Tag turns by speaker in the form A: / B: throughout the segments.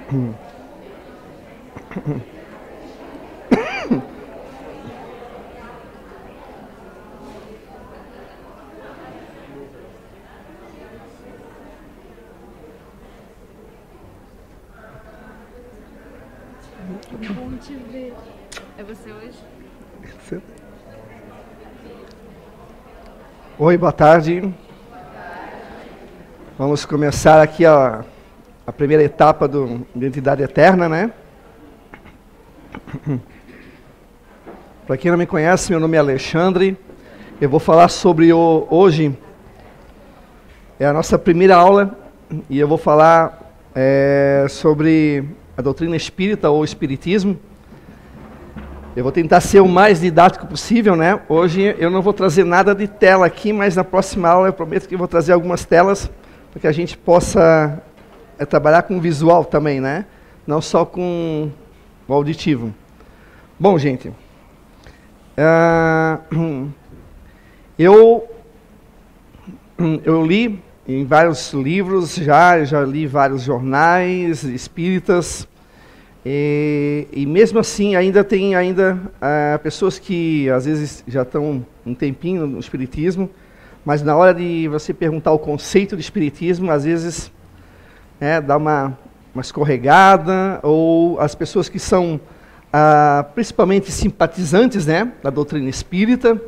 A: Que bom te ver. É você hoje?
B: Oi, boa tarde. Vamos começar aqui a primeira etapa do Identidade Eterna, né? Para quem não me conhece, meu nome é Alexandre. Eu vou falar sobre hoje, é a nossa primeira aula, e eu vou falar sobre a doutrina espírita ou espiritismo. Eu vou tentar ser o mais didático possível, né? Hoje eu não vou trazer nada de tela aqui, mas na próxima aula eu prometo que eu vou trazer algumas telas para que a gente possa trabalhar com o visual também, né? Não só com o auditivo. Bom, gente, eu li em vários livros, já li vários jornais espíritas, e mesmo assim ainda tem pessoas que às vezes já estão um tempinho no espiritismo, mas na hora de você perguntar o conceito de espiritismo, às vezes dá uma escorregada, ou as pessoas que são principalmente simpatizantes, né, da doutrina espírita,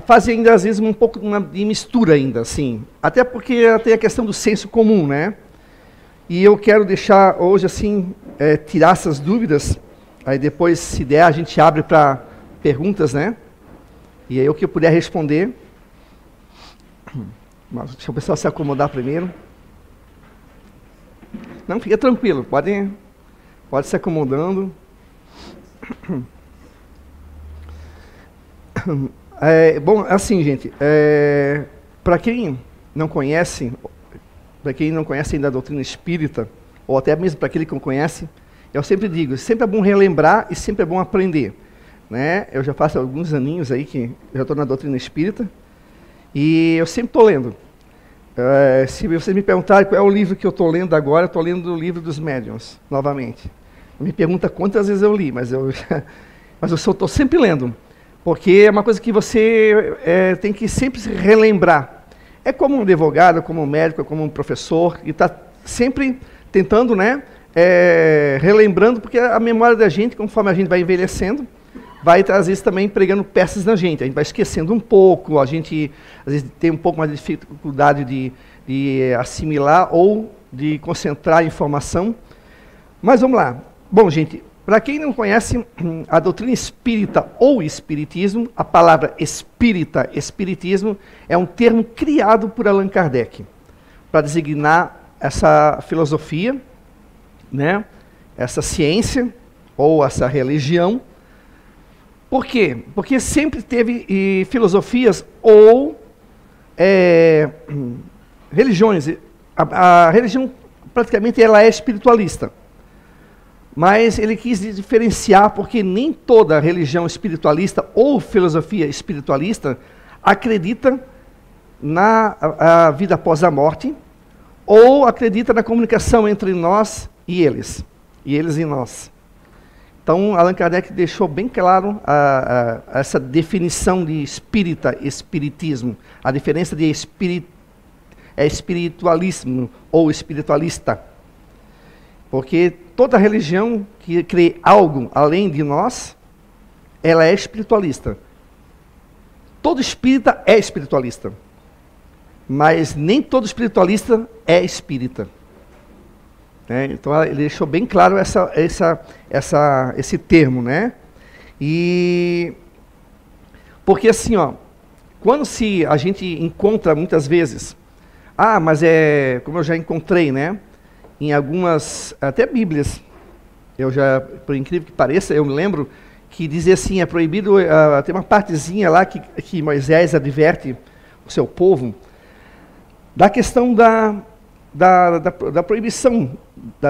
B: fazem ainda às vezes um pouco de mistura ainda, assim, até porque tem a questão do senso comum, né? E eu quero deixar hoje, assim, tirar essas dúvidas, aí depois, se der, a gente abre para perguntas, né? E aí o que eu puder responder. Mas deixa o pessoal se acomodar primeiro. Não, fica tranquilo, pode se acomodando. Bom, assim, gente, para quem não conhece ainda a doutrina espírita, ou até mesmo para aquele que não conhece, eu sempre digo, sempre é bom relembrar e sempre é bom aprender, né? Eu já faço alguns aninhos aí que eu já estou na doutrina espírita, e eu sempre estou lendo. Se vocês me perguntarem qual é o livro que eu estou lendo agora, eu estou lendo o livro dos médiuns, novamente. Me pergunta quantas vezes eu li, mas eu estou sempre lendo, porque é uma coisa que você tem que sempre se relembrar. É como um advogado, como um médico, como um professor, que está sempre tentando, né, relembrando, porque a memória da gente, conforme a gente vai envelhecendo, vai às vezes também pregando peças na gente. A gente vai esquecendo um pouco, a gente às vezes tem um pouco mais de dificuldade de assimilar ou de concentrar a informação. Mas vamos lá. Bom, gente, para quem não conhece a doutrina espírita ou espiritismo, a palavra espírita, espiritismo, é um termo criado por Allan Kardec para designar essa filosofia, né, essa ciência ou essa religião. Por quê? Porque sempre teve filosofias ou religiões. A religião praticamente ela é espiritualista. Mas ele quis diferenciar porque nem toda religião espiritualista ou filosofia espiritualista acredita na vida após a morte ou acredita na comunicação entre nós e eles e nós. Então, Allan Kardec deixou bem claro essa definição de espiritismo, a diferença de espiritualismo ou espiritualista. Porque toda religião que crê algo além de nós, ela é espiritualista. Todo espírita é espiritualista. Mas nem todo espiritualista é espírita. Então ele deixou bem claro esse termo, né? E porque assim, quando a gente encontra muitas vezes, mas como eu já encontrei, né? Em algumas, até Bíblias, por incrível que pareça, eu me lembro que dizia assim, é proibido, tem uma partezinha lá que Moisés adverte o seu povo, da questão da proibição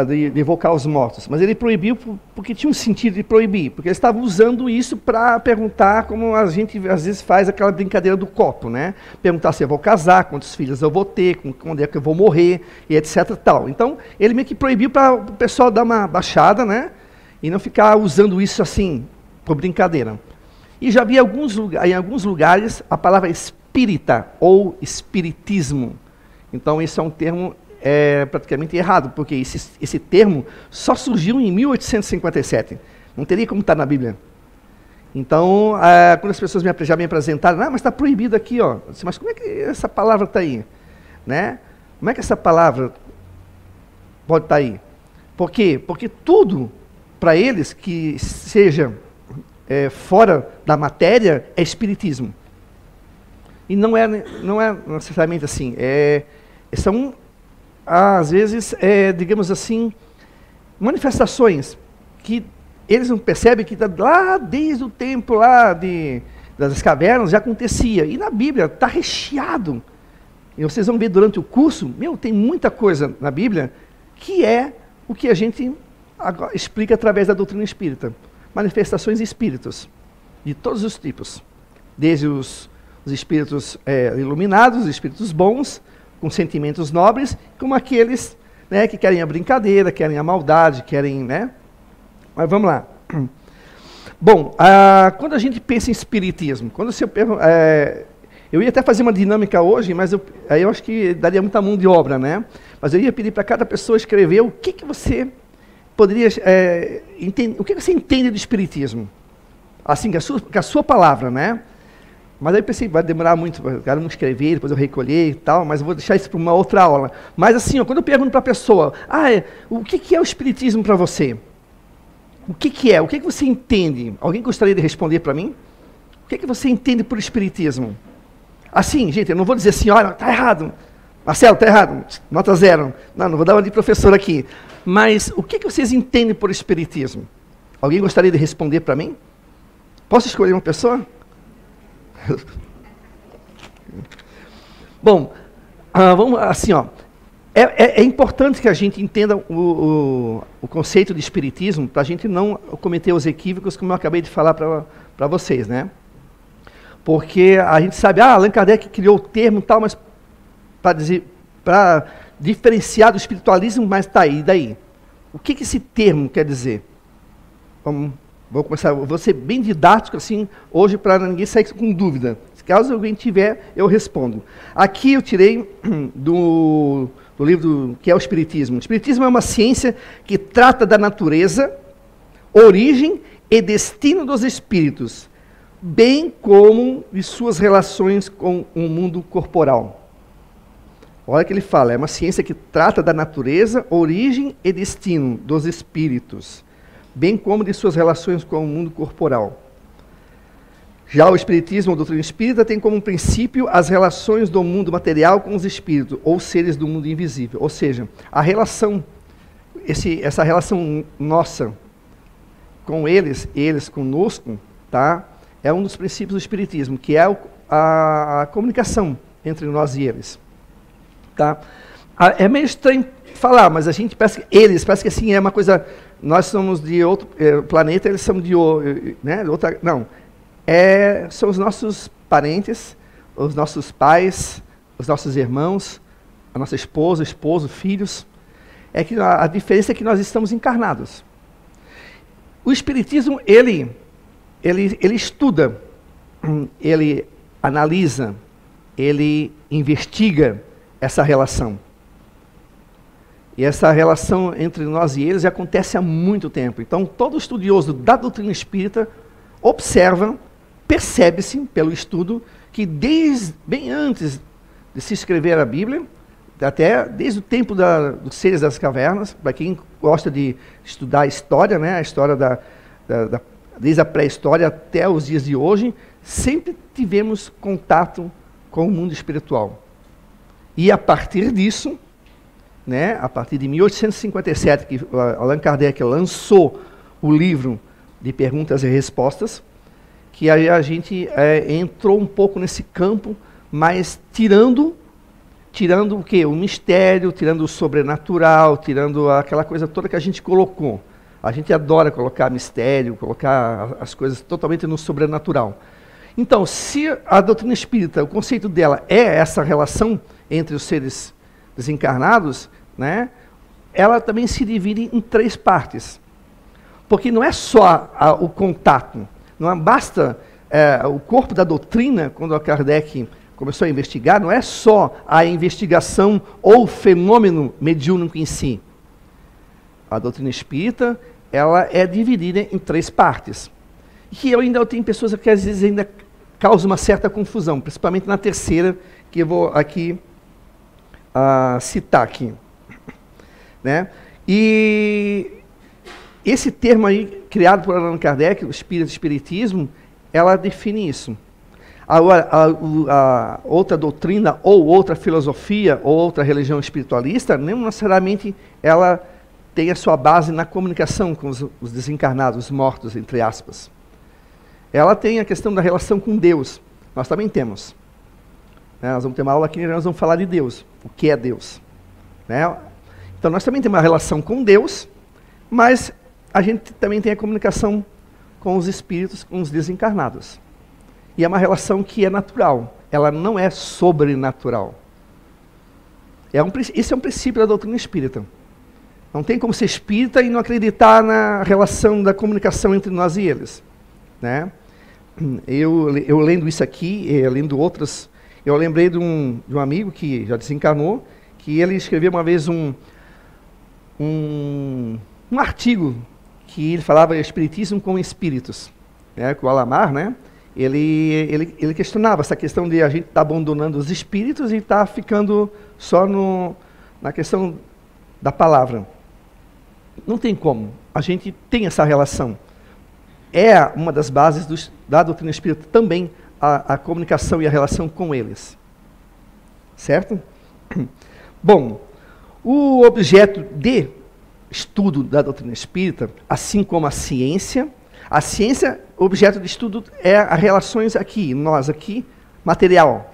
B: de evocar os mortos, mas ele proibiu porque tinha um sentido de proibir, porque ele estava usando isso para perguntar, como a gente às vezes faz aquela brincadeira do copo, né? Perguntar se eu vou casar, quantos filhos eu vou ter, quando é que eu vou morrer, e etc. Tal. Então, ele meio que proibiu para o pessoal dar uma baixada, né? E não ficar usando isso assim, por brincadeira. E já havia em alguns lugares a palavra espírita ou espiritismo. Então, esse é um termo praticamente errado, porque esse termo só surgiu em 1857. Não teria como estar na Bíblia. Então, quando as pessoas já me apresentaram, mas está proibido aqui, ó. Eu disse, mas como é que essa palavra está aí? Né? Como é que essa palavra pode estar aí? Por quê? Porque tudo, para eles, que seja fora da matéria, é espiritismo. E não é necessariamente assim. São, às vezes, digamos assim, manifestações que eles não percebem que lá desde o tempo das cavernas já acontecia. E na Bíblia está recheado. E vocês vão ver durante o curso, tem muita coisa na Bíblia que é o que a gente agora explica através da doutrina espírita. Manifestações de espíritos, de todos os tipos. Desde os espíritos iluminados, os espíritos bons, com sentimentos nobres, como aqueles, né, que querem a brincadeira, querem a maldade, querem, né? Mas vamos lá. Bom, quando a gente pensa em espiritismo, eu ia até fazer uma dinâmica hoje, mas aí eu acho que daria muita mão de obra, né? Mas eu ia pedir para cada pessoa escrever o que você poderia entender, o que você entende do espiritismo, assim, com a sua palavra, né? Mas aí eu pensei, vai demorar muito, eu quero não escrever, depois eu recolher e tal, mas eu vou deixar isso para uma outra aula. Mas assim, quando eu pergunto para a pessoa, o que é o espiritismo para você? O que é? O que você entende? Alguém gostaria de responder para mim? O que você entende por espiritismo? Assim, gente, eu não vou dizer assim, olha, está errado. Marcelo, está errado. Nota 0. Não vou dar uma de professor aqui. Mas o que vocês entendem por espiritismo? Alguém gostaria de responder para mim? Posso escolher uma pessoa? Bom, vamos assim, ó. É importante que a gente entenda o conceito de espiritismo para a gente não cometer os equívocos, como eu acabei de falar para vocês, né? Porque a gente sabe, Allan Kardec criou o termo tal, mas para diferenciar do espiritualismo, mas tá aí, e daí? O que esse termo quer dizer? Vou começar, vou ser bem didático assim hoje para ninguém sair com dúvida. Caso alguém tiver, eu respondo. Aqui eu tirei do livro que é o Espiritismo. O Espiritismo é uma ciência que trata da natureza, origem e destino dos espíritos, bem como de suas relações com o mundo corporal. Olha o que ele fala, é uma ciência que trata da natureza, origem e destino dos espíritos, bem como de suas relações com o mundo corporal. Já o Espiritismo, a doutrina espírita, tem como princípio as relações do mundo material com os espíritos, ou seres do mundo invisível. Ou seja, a relação, essa relação nossa com eles conosco, tá? É um dos princípios do Espiritismo, que é a comunicação entre nós e eles. Tá? É meio estranho falar, mas a gente parece que assim, é uma coisa, nós somos de outro planeta, eles são de outra, não. São os nossos parentes, os nossos pais, os nossos irmãos, a nossa esposa, esposo, filhos. É que a diferença é que nós estamos encarnados. O Espiritismo, ele estuda, ele analisa, ele investiga essa relação. E essa relação entre nós e eles acontece há muito tempo. Então, todo estudioso da doutrina espírita observa, percebe-se pelo estudo que bem antes de se escrever a Bíblia, até desde o tempo dos seres das cavernas, para quem gosta de estudar a história, né, a história desde a pré-história até os dias de hoje, sempre tivemos contato com o mundo espiritual. E a partir disso, né, a partir de 1857, que Allan Kardec lançou o livro de perguntas e respostas, que aí a gente entrou um pouco nesse campo, mas tirando tirando o quê? O mistério, tirando o sobrenatural, tirando aquela coisa toda que a gente colocou. A gente adora colocar mistério, colocar as coisas totalmente no sobrenatural. Então, se a doutrina espírita, o conceito dela é essa relação entre os seres desencarnados, né, ela também se divide em 3 partes. Porque não é só o contato, não basta o corpo da doutrina, quando a Kardec começou a investigar, não é só a investigação ou o fenômeno mediúnico em si. A doutrina espírita, ela é dividida em 3 partes. E eu tenho pessoas que às vezes ainda causam uma certa confusão, principalmente na terceira, que eu vou aqui citar aqui. Né? E esse termo aí, criado por Allan Kardec, o espiritismo, ela define isso. Agora, a outra doutrina, ou outra filosofia, ou outra religião espiritualista, não necessariamente ela tem a sua base na comunicação com os desencarnados, os mortos, entre aspas. Ela tem a questão da relação com Deus. Nós também temos. Né? Nós vamos ter uma aula aqui e nós vamos falar de Deus. O que é Deus? Né? Então, nós também temos uma relação com Deus, mas a gente também tem a comunicação com os espíritos, com os desencarnados. E é uma relação que é natural. Ela não é sobrenatural. Esse é um princípio da doutrina espírita. Não tem como ser espírita e não acreditar na relação da comunicação entre nós e eles. Né? Eu lendo isso aqui, lendo outras, eu lembrei de um amigo que já desencarnou, que ele escreveu uma vez um artigo que ele falava espiritismo com espíritos, né, com o Alamar, né? Ele questionava essa questão de a gente estar abandonando os espíritos e estar ficando só na questão da palavra. Não tem como. A gente tem essa relação. É uma das bases da doutrina espírita também a comunicação e a relação com eles. Certo? Bom, o objeto de estudo da doutrina espírita, assim como a ciência, o objeto de estudo é as relações aqui, nós aqui, material.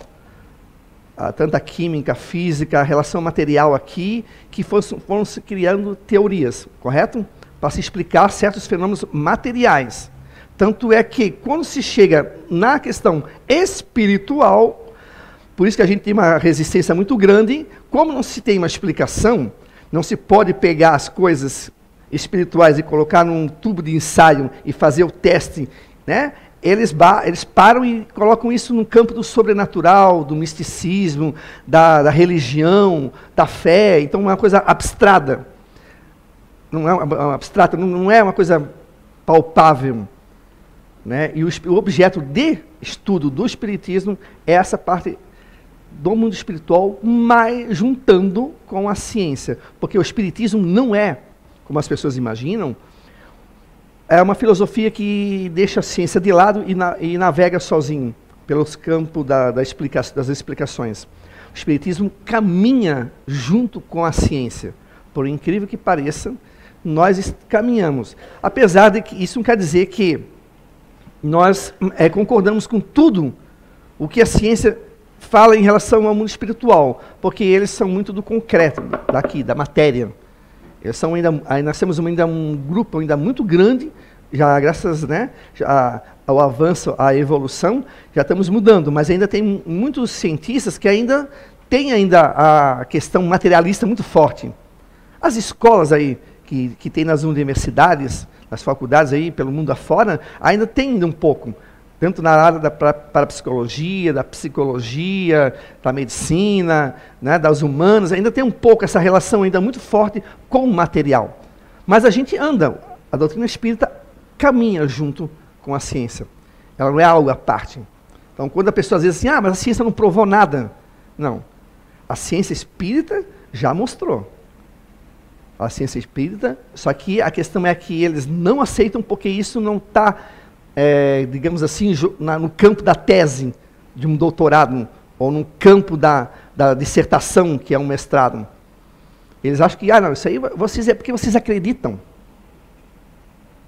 B: Tanto a química, a física, a relação material aqui, que foram se criando teorias, correto? Para se explicar certos fenômenos materiais. Tanto é que, quando se chega na questão espiritual, por isso que a gente tem uma resistência muito grande, como não se tem uma explicação, não se pode pegar as coisas espirituais e colocar num tubo de ensaio e fazer o teste, né? Eles param e colocam isso no campo do sobrenatural, do misticismo, da religião, da fé. Então, é uma coisa abstrata. Não é abstrata, não é uma coisa palpável. Né? E o objeto de estudo do espiritismo é essa parte do mundo espiritual, mas juntando com a ciência. Porque o espiritismo não é, como as pessoas imaginam, é uma filosofia que deixa a ciência de lado e navega sozinho pelos campos das explicações. O espiritismo caminha junto com a ciência. Por incrível que pareça, nós caminhamos. Apesar de que isso não quer dizer que nós concordamos com tudo o que a ciência fala em relação ao mundo espiritual, porque eles são muito do concreto, daqui, da matéria. Eles são nós temos ainda um grupo ainda muito grande, já graças, né, ao avanço, à evolução, já estamos mudando, mas ainda tem muitos cientistas que ainda têm a questão materialista muito forte. As escolas aí que tem nas universidades, nas faculdades aí pelo mundo afora, ainda tem um pouco, tanto na área da parapsicologia, da psicologia, da medicina, né, das humanas, ainda tem um pouco essa relação ainda muito forte com o material. Mas a gente anda, a doutrina espírita caminha junto com a ciência. Ela não é algo à parte. Então, quando a pessoa diz assim, mas a ciência não provou nada. Não. A ciência espírita já mostrou. A ciência espírita, só que a questão é que eles não aceitam porque isso não está, digamos assim, no campo da tese de um doutorado, ou no campo da dissertação, que é um mestrado. Eles acham que, não, isso aí é porque vocês acreditam.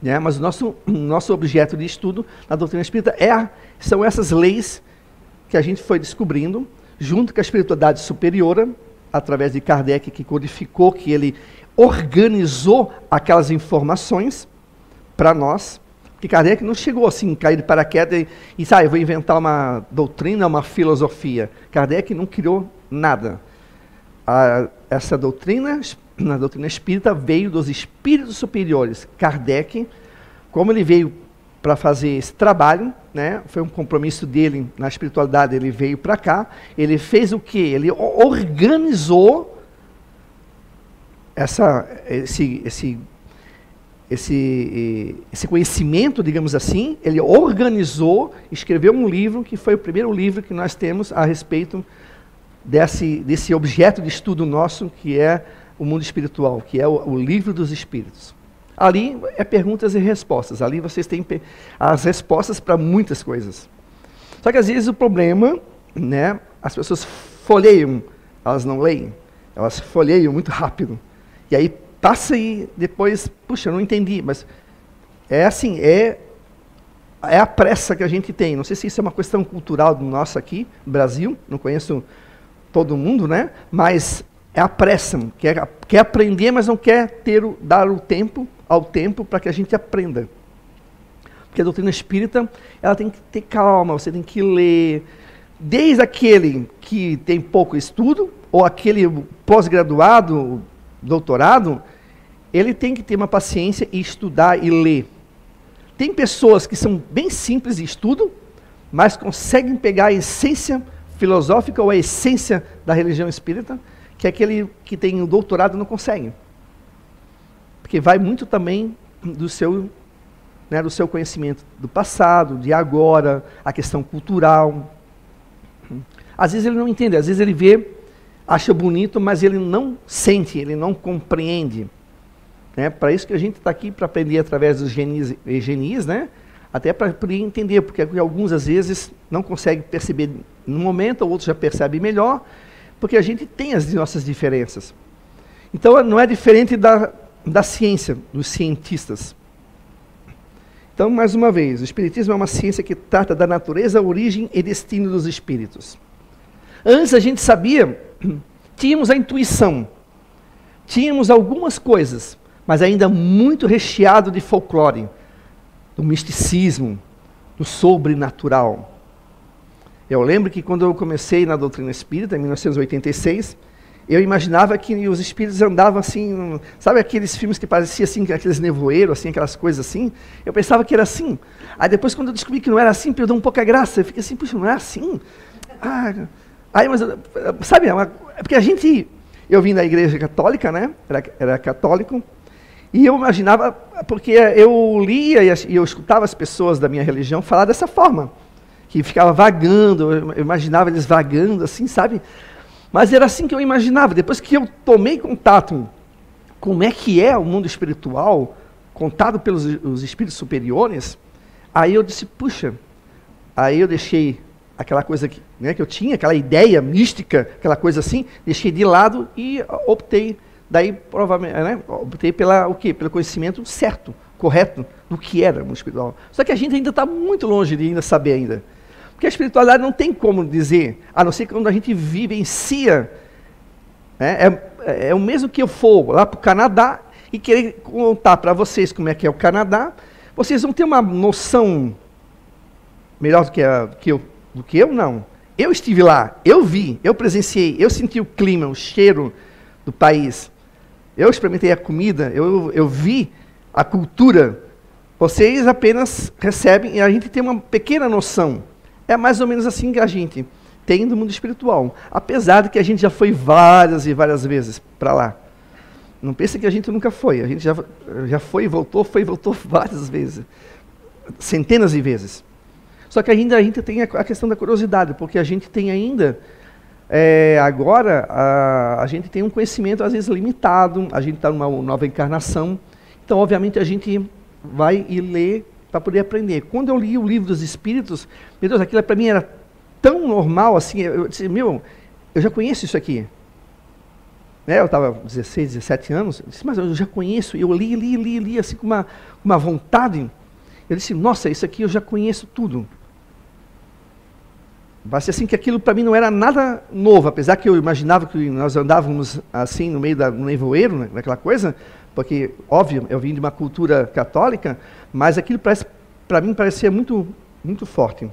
B: Né? Mas o nosso objeto de estudo na doutrina espírita são essas leis que a gente foi descobrindo, junto com a espiritualidade superior, através de Kardec, que codificou, que ele organizou aquelas informações para nós. Porque Kardec não chegou assim, cair de paraquedas e eu vou inventar uma doutrina, uma filosofia. Kardec não criou nada. Essa doutrina, na doutrina espírita, veio dos espíritos superiores. Kardec, como ele veio para fazer esse trabalho, né, foi um compromisso dele na espiritualidade, ele veio para cá, ele fez o quê? Ele organizou esse conhecimento, digamos assim, ele organizou, escreveu um livro, que foi o primeiro livro que nós temos a respeito desse objeto de estudo nosso, que é o mundo espiritual, que é o livro dos espíritos. Ali é perguntas e respostas, ali vocês têm as respostas para muitas coisas. Só que às vezes o problema, né, as pessoas folheiam, elas não leem, elas folheiam muito rápido, e aí passa e depois, puxa, não entendi, mas é assim, é a pressa que a gente tem. Não sei se isso é uma questão cultural do nosso aqui, Brasil, não conheço todo mundo, né? Mas é a pressa, quer aprender, mas não quer dar o tempo ao tempo para que a gente aprenda. Porque a doutrina espírita, ela tem que ter calma, você tem que ler, desde aquele que tem pouco estudo, ou aquele pós-graduado, doutorado, ele tem que ter uma paciência e estudar e ler. Tem pessoas que são bem simples de estudo, mas conseguem pegar a essência filosófica ou a essência da religião espírita, que aquele que tem um doutorado não consegue. Porque vai muito também do seu conhecimento do passado, de agora, a questão cultural. Às vezes ele não entende, às vezes ele vê, acha bonito, mas ele não sente, ele não compreende. Né? Para isso que a gente está aqui, para aprender através dos genis, né? Até para poder entender, porque alguns às vezes não conseguem perceber no momento, outros já percebem melhor, porque a gente tem as nossas diferenças. Então não é diferente da ciência, dos cientistas. Então, mais uma vez, o Espiritismo é uma ciência que trata da natureza, origem e destino dos espíritos. Antes a gente sabia, tínhamos a intuição, tínhamos algumas coisas, mas ainda muito recheado de folclore, do misticismo, do sobrenatural. Eu lembro que quando eu comecei na doutrina espírita, em 1986, eu imaginava que os espíritos andavam assim, sabe aqueles filmes que pareciam assim, aqueles nevoeiros, assim, aquelas coisas assim? Eu pensava que era assim. Aí depois, quando eu descobri que não era assim, perdeu um pouco a graça. Eu fiquei assim, puxa, não é assim? Aí, mas, sabe, porque eu vim da igreja católica, né? Era católico, e eu imaginava, porque eu lia e eu escutava as pessoas da minha religião falar dessa forma, que ficava vagando, eu imaginava eles vagando assim, sabe? Mas era assim que eu imaginava. Depois que eu tomei contato com como é que é o mundo espiritual, contado pelos os espíritos superiores, aí eu disse, puxa, aí eu deixei aquela coisa que eu tinha, aquela ideia mística, aquela coisa assim, deixei de lado e optei, daí provavelmente, optei pelo conhecimento certo, correto, do que era o mundo espiritual. Só que a gente ainda está muito longe de ainda saber ainda. Porque a espiritualidade não tem como dizer, a não ser que quando a gente vivencia, né, é o mesmo que eu for lá para o Canadá e querer contar para vocês como é que é o Canadá, vocês vão ter uma noção melhor do que eu, não. Eu estive lá, eu vi, eu presenciei, eu senti o clima, o cheiro do país, eu experimentei a comida, eu vi a cultura. Vocês apenas recebem e a gente tem uma pequena noção. É mais ou menos assim que a gente tem do mundo espiritual. Apesar de que a gente já foi várias e várias vezes para lá. Não pense que a gente nunca foi. A gente já foi e voltou várias vezes. Centenas de vezes. Só que ainda a gente tem a questão da curiosidade, porque a gente tem ainda, agora, a gente tem um conhecimento às vezes limitado, a gente está numa nova encarnação. Então, obviamente, a gente vai e lê para poder aprender. Quando eu li o Livro dos Espíritos, meu Deus, aquilo para mim era tão normal, assim, eu disse, eu já conheço isso aqui. Né, eu estava 16, 17 anos, eu disse, mas eu já conheço, eu li, assim, com uma vontade. Eu disse, nossa, isso aqui eu já conheço tudo. vai ser assim que aquilo para mim não era nada novo, apesar que eu imaginava que nós andávamos assim no meio do nevoeiro, né, daquela coisa, porque, óbvio, eu vim de uma cultura católica, mas aquilo para mim parecia muito, muito forte.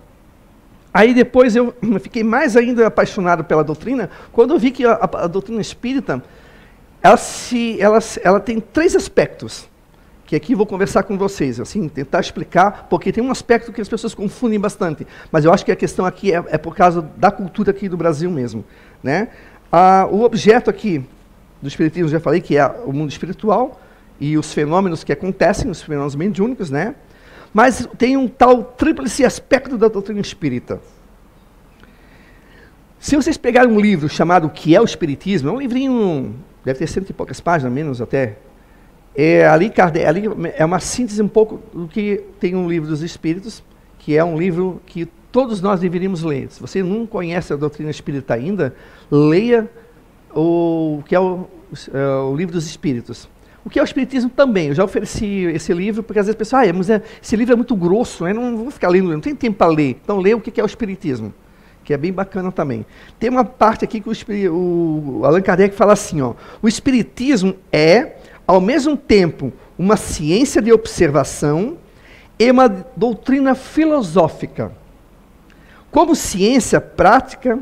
B: Aí depois eu fiquei mais ainda apaixonado pela doutrina, quando eu vi que a doutrina espírita, ela tem 3 aspectos, que aqui eu vou conversar com vocês, assim, tentar explicar, porque tem um aspecto que as pessoas confundem bastante, mas eu acho que a questão aqui é por causa da cultura aqui do Brasil mesmo, né? O objeto aqui do espiritismo, já falei, que é o mundo espiritual e os fenômenos que acontecem, os fenômenos mediúnicos, né? Mas tem um tal tríplice aspecto da doutrina espírita. Se vocês pegarem um livro chamado O que é o Espiritismo, é um livrinho, deve ter 100 e poucas páginas, menos até. Ali é uma síntese um pouco do que tem um livro dos Espíritos, que é um livro que todos nós deveríamos ler. Se você não conhece a doutrina espírita ainda, leia o que é o livro dos Espíritos. O que é o Espiritismo também, eu já ofereci esse livro, porque às vezes a pessoa, mas esse livro é muito grosso, né? Não vou ficar lendo, não tem tempo para ler. Então lê o que é o Espiritismo, que é bem bacana também. Tem uma parte aqui que o Allan Kardec fala assim, ó, o Espiritismo é, ao mesmo tempo, uma ciência de observação e uma doutrina filosófica. Como ciência prática,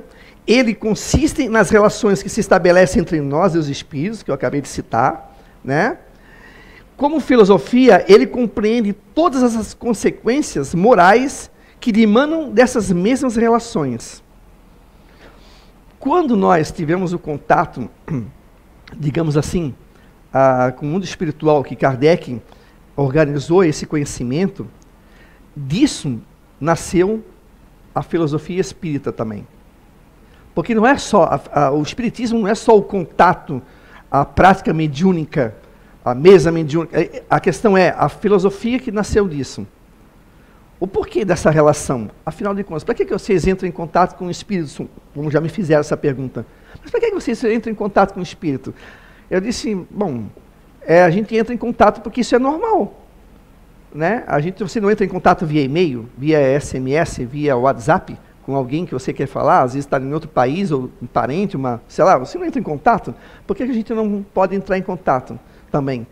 B: ele consiste nas relações que se estabelecem entre nós e os espíritos, que eu acabei de citar, né? Como filosofia, ele compreende todas as consequências morais que emanam dessas mesmas relações. Quando nós tivemos o contato, digamos assim, com o mundo espiritual, que Kardec organizou esse conhecimento, disso nasceu a filosofia espírita também. Porque não é só, o espiritismo não é só o contato, a prática mediúnica, a mesa mediúnica. A questão é a filosofia que nasceu disso. O porquê dessa relação? Afinal de contas, para que vocês entram em contato com o espírito? Como já me fizeram essa pergunta. Mas para que vocês entram em contato com o espírito? Eu disse, bom, a gente entra em contato porque isso é normal. Né? Você não entra em contato via e-mail, via SMS, via WhatsApp, com alguém que você quer falar, às vezes está em outro país, ou um parente, sei lá, você não entra em contato? Por que a gente não pode entrar em contato também?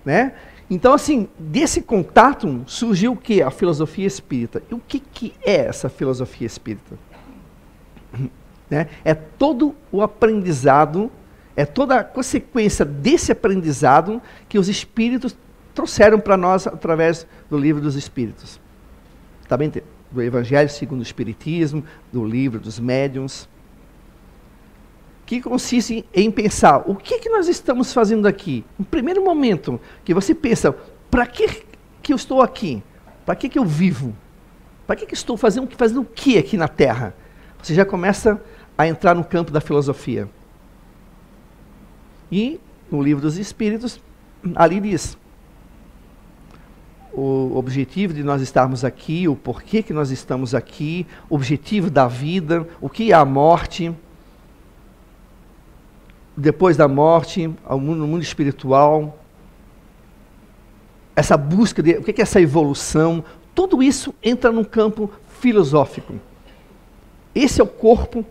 B: Né? Então, assim, desse contato surgiu o quê? A filosofia espírita. E o que é essa filosofia espírita? Né? É todo o aprendizado, é toda a consequência desse aprendizado que os espíritos trouxeram para nós através do livro dos Espíritos. Tá bem? Do Evangelho segundo o Espiritismo, do livro dos médiuns, que consiste em pensar, o que nós estamos fazendo aqui? No primeiro momento que você pensa, para que eu estou aqui? Para que eu vivo? Para que estou fazendo o que aqui na Terra? Você já começa a entrar no campo da filosofia. E, no livro dos Espíritos, ali diz, o objetivo de nós estarmos aqui, o porquê que nós estamos aqui, o objetivo da vida, o que é a morte, depois da morte, no mundo espiritual, essa busca de, o que é essa evolução, tudo isso entra num campo filosófico. Esse é o corpo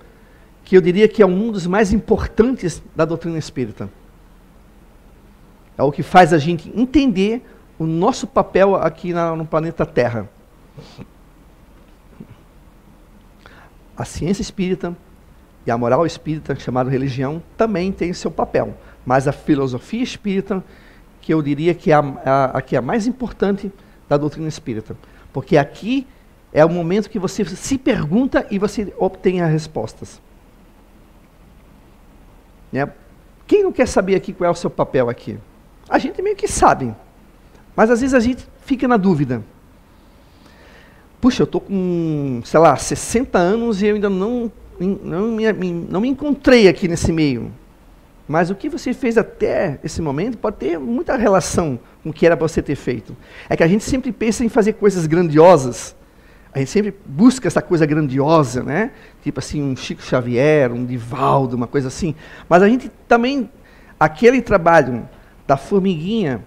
B: que eu diria que é um dos mais importantes da doutrina espírita. É o que faz a gente entender o nosso papel aqui no planeta Terra. A ciência espírita e a moral espírita, chamada religião, também tem seu papel. Mas a filosofia espírita, que eu diria que é a mais importante da doutrina espírita. Porque aqui é o momento que você se pergunta e você obtém as respostas. Né? Quem não quer saber aqui qual é o seu papel aqui? A gente meio que sabe. Mas às vezes a gente fica na dúvida. Puxa, eu estou com, sei lá, 60 anos e eu ainda não me encontrei aqui nesse meio. Mas o que você fez até esse momento pode ter muita relação com o que era para você ter feito. É que a gente sempre pensa em fazer coisas grandiosas. A gente sempre busca essa coisa grandiosa, né? Tipo assim, um Chico Xavier, um Divaldo, uma coisa assim. Mas a gente também, aquele trabalho da formiguinha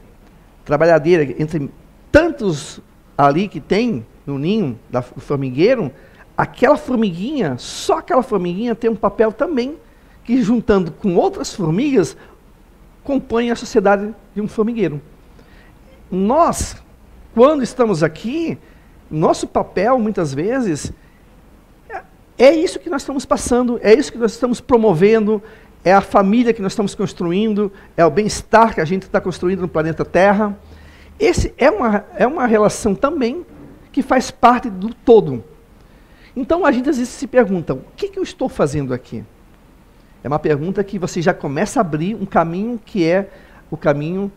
B: trabalhadeira, entre tantos ali que tem no ninho do formigueiro, aquela formiguinha, só aquela formiguinha tem um papel também, que juntando com outras formigas, compõe a sociedade de um formigueiro. Nós, quando estamos aqui, nosso papel, muitas vezes, é isso que nós estamos passando, é isso que nós estamos promovendo, é a família que nós estamos construindo, é o bem-estar que a gente está construindo no planeta Terra. Esse é uma relação também que faz parte do todo. Então, a gente às vezes se pergunta, o que eu estou fazendo aqui? É uma pergunta que você já começa a abrir um caminho que é o caminho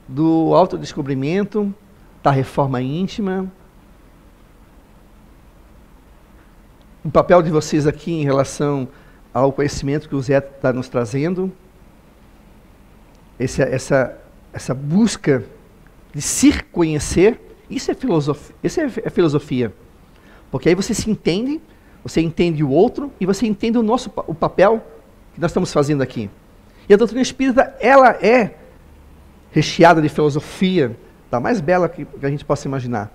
B: do autodescobrimento, da reforma íntima. O papel de vocês aqui em relação ao conhecimento que o Zé está nos trazendo. Essa busca de se conhecer, isso é filosofia. Porque aí você se entende, você entende o outro e você entende o papel que nós estamos fazendo aqui. E a doutrina espírita, ela é recheada de filosofia, da mais bela que a gente possa imaginar.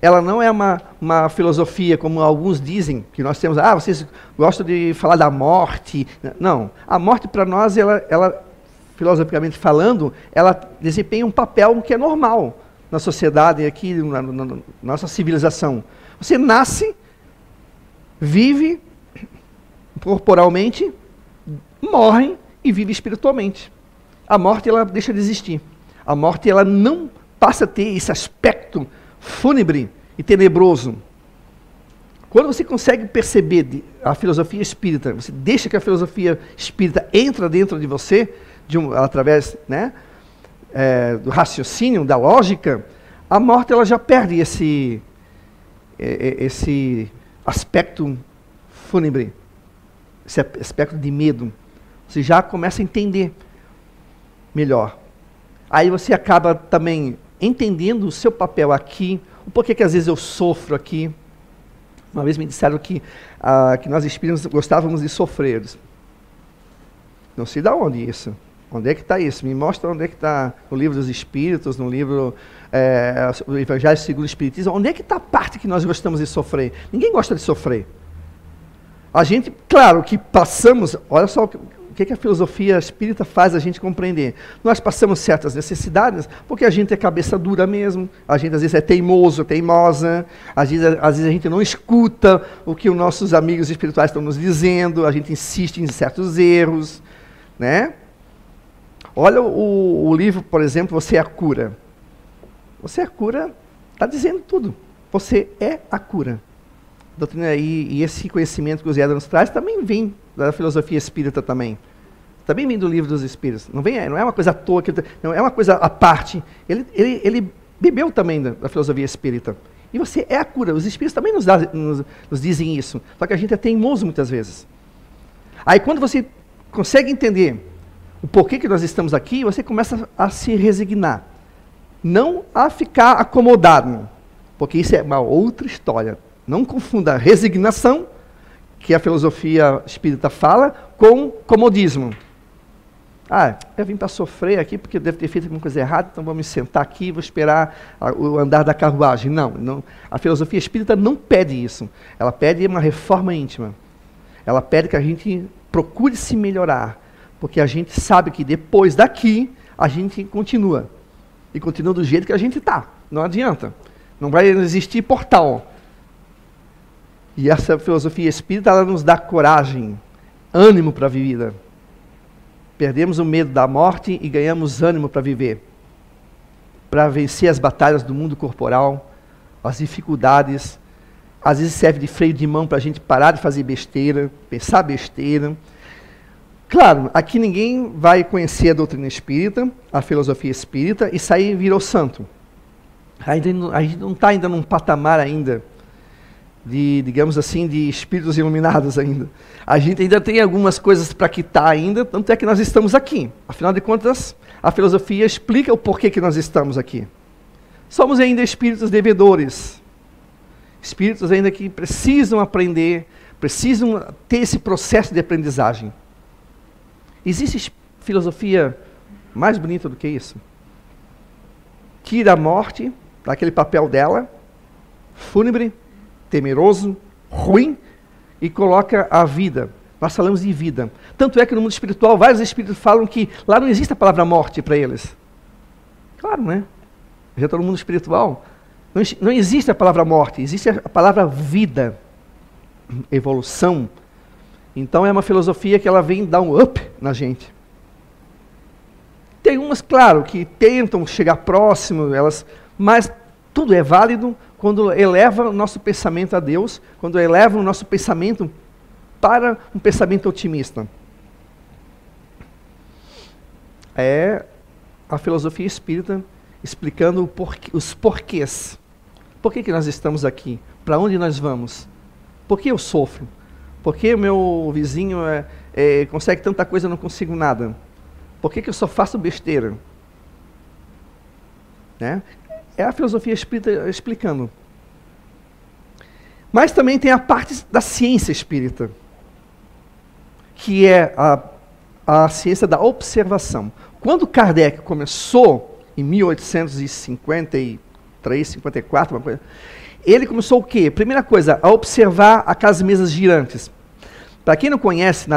B: Ela não é uma filosofia, como alguns dizem, que nós temos, vocês gostam de falar da morte. Não, a morte para nós, ela, filosoficamente falando, ela desempenha um papel que é normal na sociedade, aqui, na nossa civilização. Você nasce, vive corporalmente, morre e vive espiritualmente. A morte, ela deixa de existir. A morte, ela não passa a ter esse aspecto fúnebre e tenebroso. Quando você consegue perceber a filosofia espírita, você deixa que a filosofia espírita entra dentro de você, através, né, do raciocínio, da lógica, a morte, ela já perde esse aspecto fúnebre, esse aspecto de medo. Você já começa a entender melhor. Aí você acaba também entendendo o seu papel aqui, o porquê que às vezes eu sofro aqui. Uma vez me disseram que nós espíritos gostávamos de sofrer. Não sei de onde isso. Onde é que está isso? Me mostra onde é que está no livro dos Espíritos, no livro o Evangelho segundo o Espiritismo. Onde é que está a parte que nós gostamos de sofrer? Ninguém gosta de sofrer. A gente, claro, que passamos, olha só o que a filosofia espírita faz a gente compreender. Nós passamos certas necessidades porque a gente é cabeça dura mesmo, a gente às vezes é teimoso, teimosa, às vezes a gente não escuta o que os nossos amigos espirituais estão nos dizendo, a gente insiste em certos erros, né? Olha o livro, por exemplo, Você é a Cura. Você é a Cura, está dizendo tudo. Você é a cura. Doutrina e esse conhecimento que o Zé nos traz também vem da filosofia espírita também. Também vem do livro dos Espíritos. Não é uma coisa à toa, não é uma coisa à parte. Ele bebeu também da filosofia espírita. E você é a cura. Os Espíritos também nos dizem isso. Só que a gente é teimoso muitas vezes. Aí quando você consegue entender o porquê que nós estamos aqui, você começa a se resignar. Não a ficar acomodado. Porque isso é uma outra história. Não confunda a resignação, que a filosofia espírita fala, com comodismo. Eu vim para sofrer aqui porque eu devo ter feito alguma coisa errada, então vou me sentar aqui e vou esperar o andar da carruagem. Não. A filosofia espírita não pede isso. Ela pede uma reforma íntima. Ela pede que a gente procure se melhorar, porque a gente sabe que depois daqui a gente continua. E continua do jeito que a gente está. Não adianta. Não vai existir portal. E essa filosofia espírita, ela nos dá coragem, ânimo para a vida. Perdemos o medo da morte e ganhamos ânimo para viver. Para vencer as batalhas do mundo corporal, as dificuldades. Às vezes serve de freio de mão para a gente parar de fazer besteira, pensar besteira. Claro, aqui ninguém vai conhecer a doutrina espírita, a filosofia espírita, e sair e virou santo. A gente não está ainda num patamar ainda de, digamos assim, de espíritos iluminados ainda. A gente ainda tem algumas coisas para quitar ainda, tanto é que nós estamos aqui. Afinal de contas, a filosofia explica o porquê que nós estamos aqui. Somos ainda espíritos devedores. Espíritos ainda que precisam aprender, precisam ter esse processo de aprendizagem. Existe filosofia mais bonita do que isso? Tira a morte daquele papel dela, fúnebre, temeroso, ruim e coloca a vida. Nós falamos de vida. Tanto é que no mundo espiritual, vários espíritos falam que lá não existe a palavra morte para eles. Claro, né? Já estou no mundo espiritual. Não existe a palavra morte, existe a palavra vida, evolução. Então é uma filosofia que ela vem dar um up na gente. Tem umas, claro, que tentam chegar próximo, mas tudo é válido quando eleva o nosso pensamento a Deus, quando eleva o nosso pensamento para um pensamento otimista. É a filosofia espírita explicando os porquês. Por que nós estamos aqui? Para onde nós vamos? Por que eu sofro? Por que o meu vizinho consegue tanta coisa e eu não consigo nada? Por que eu só faço besteira? Né? É a filosofia espírita explicando. Mas também tem a parte da ciência espírita, que é a ciência da observação. Quando Kardec começou, em 1853, 54, uma coisa, ele começou o quê? Primeira coisa, a observar aquelas mesas girantes. Para quem não conhece,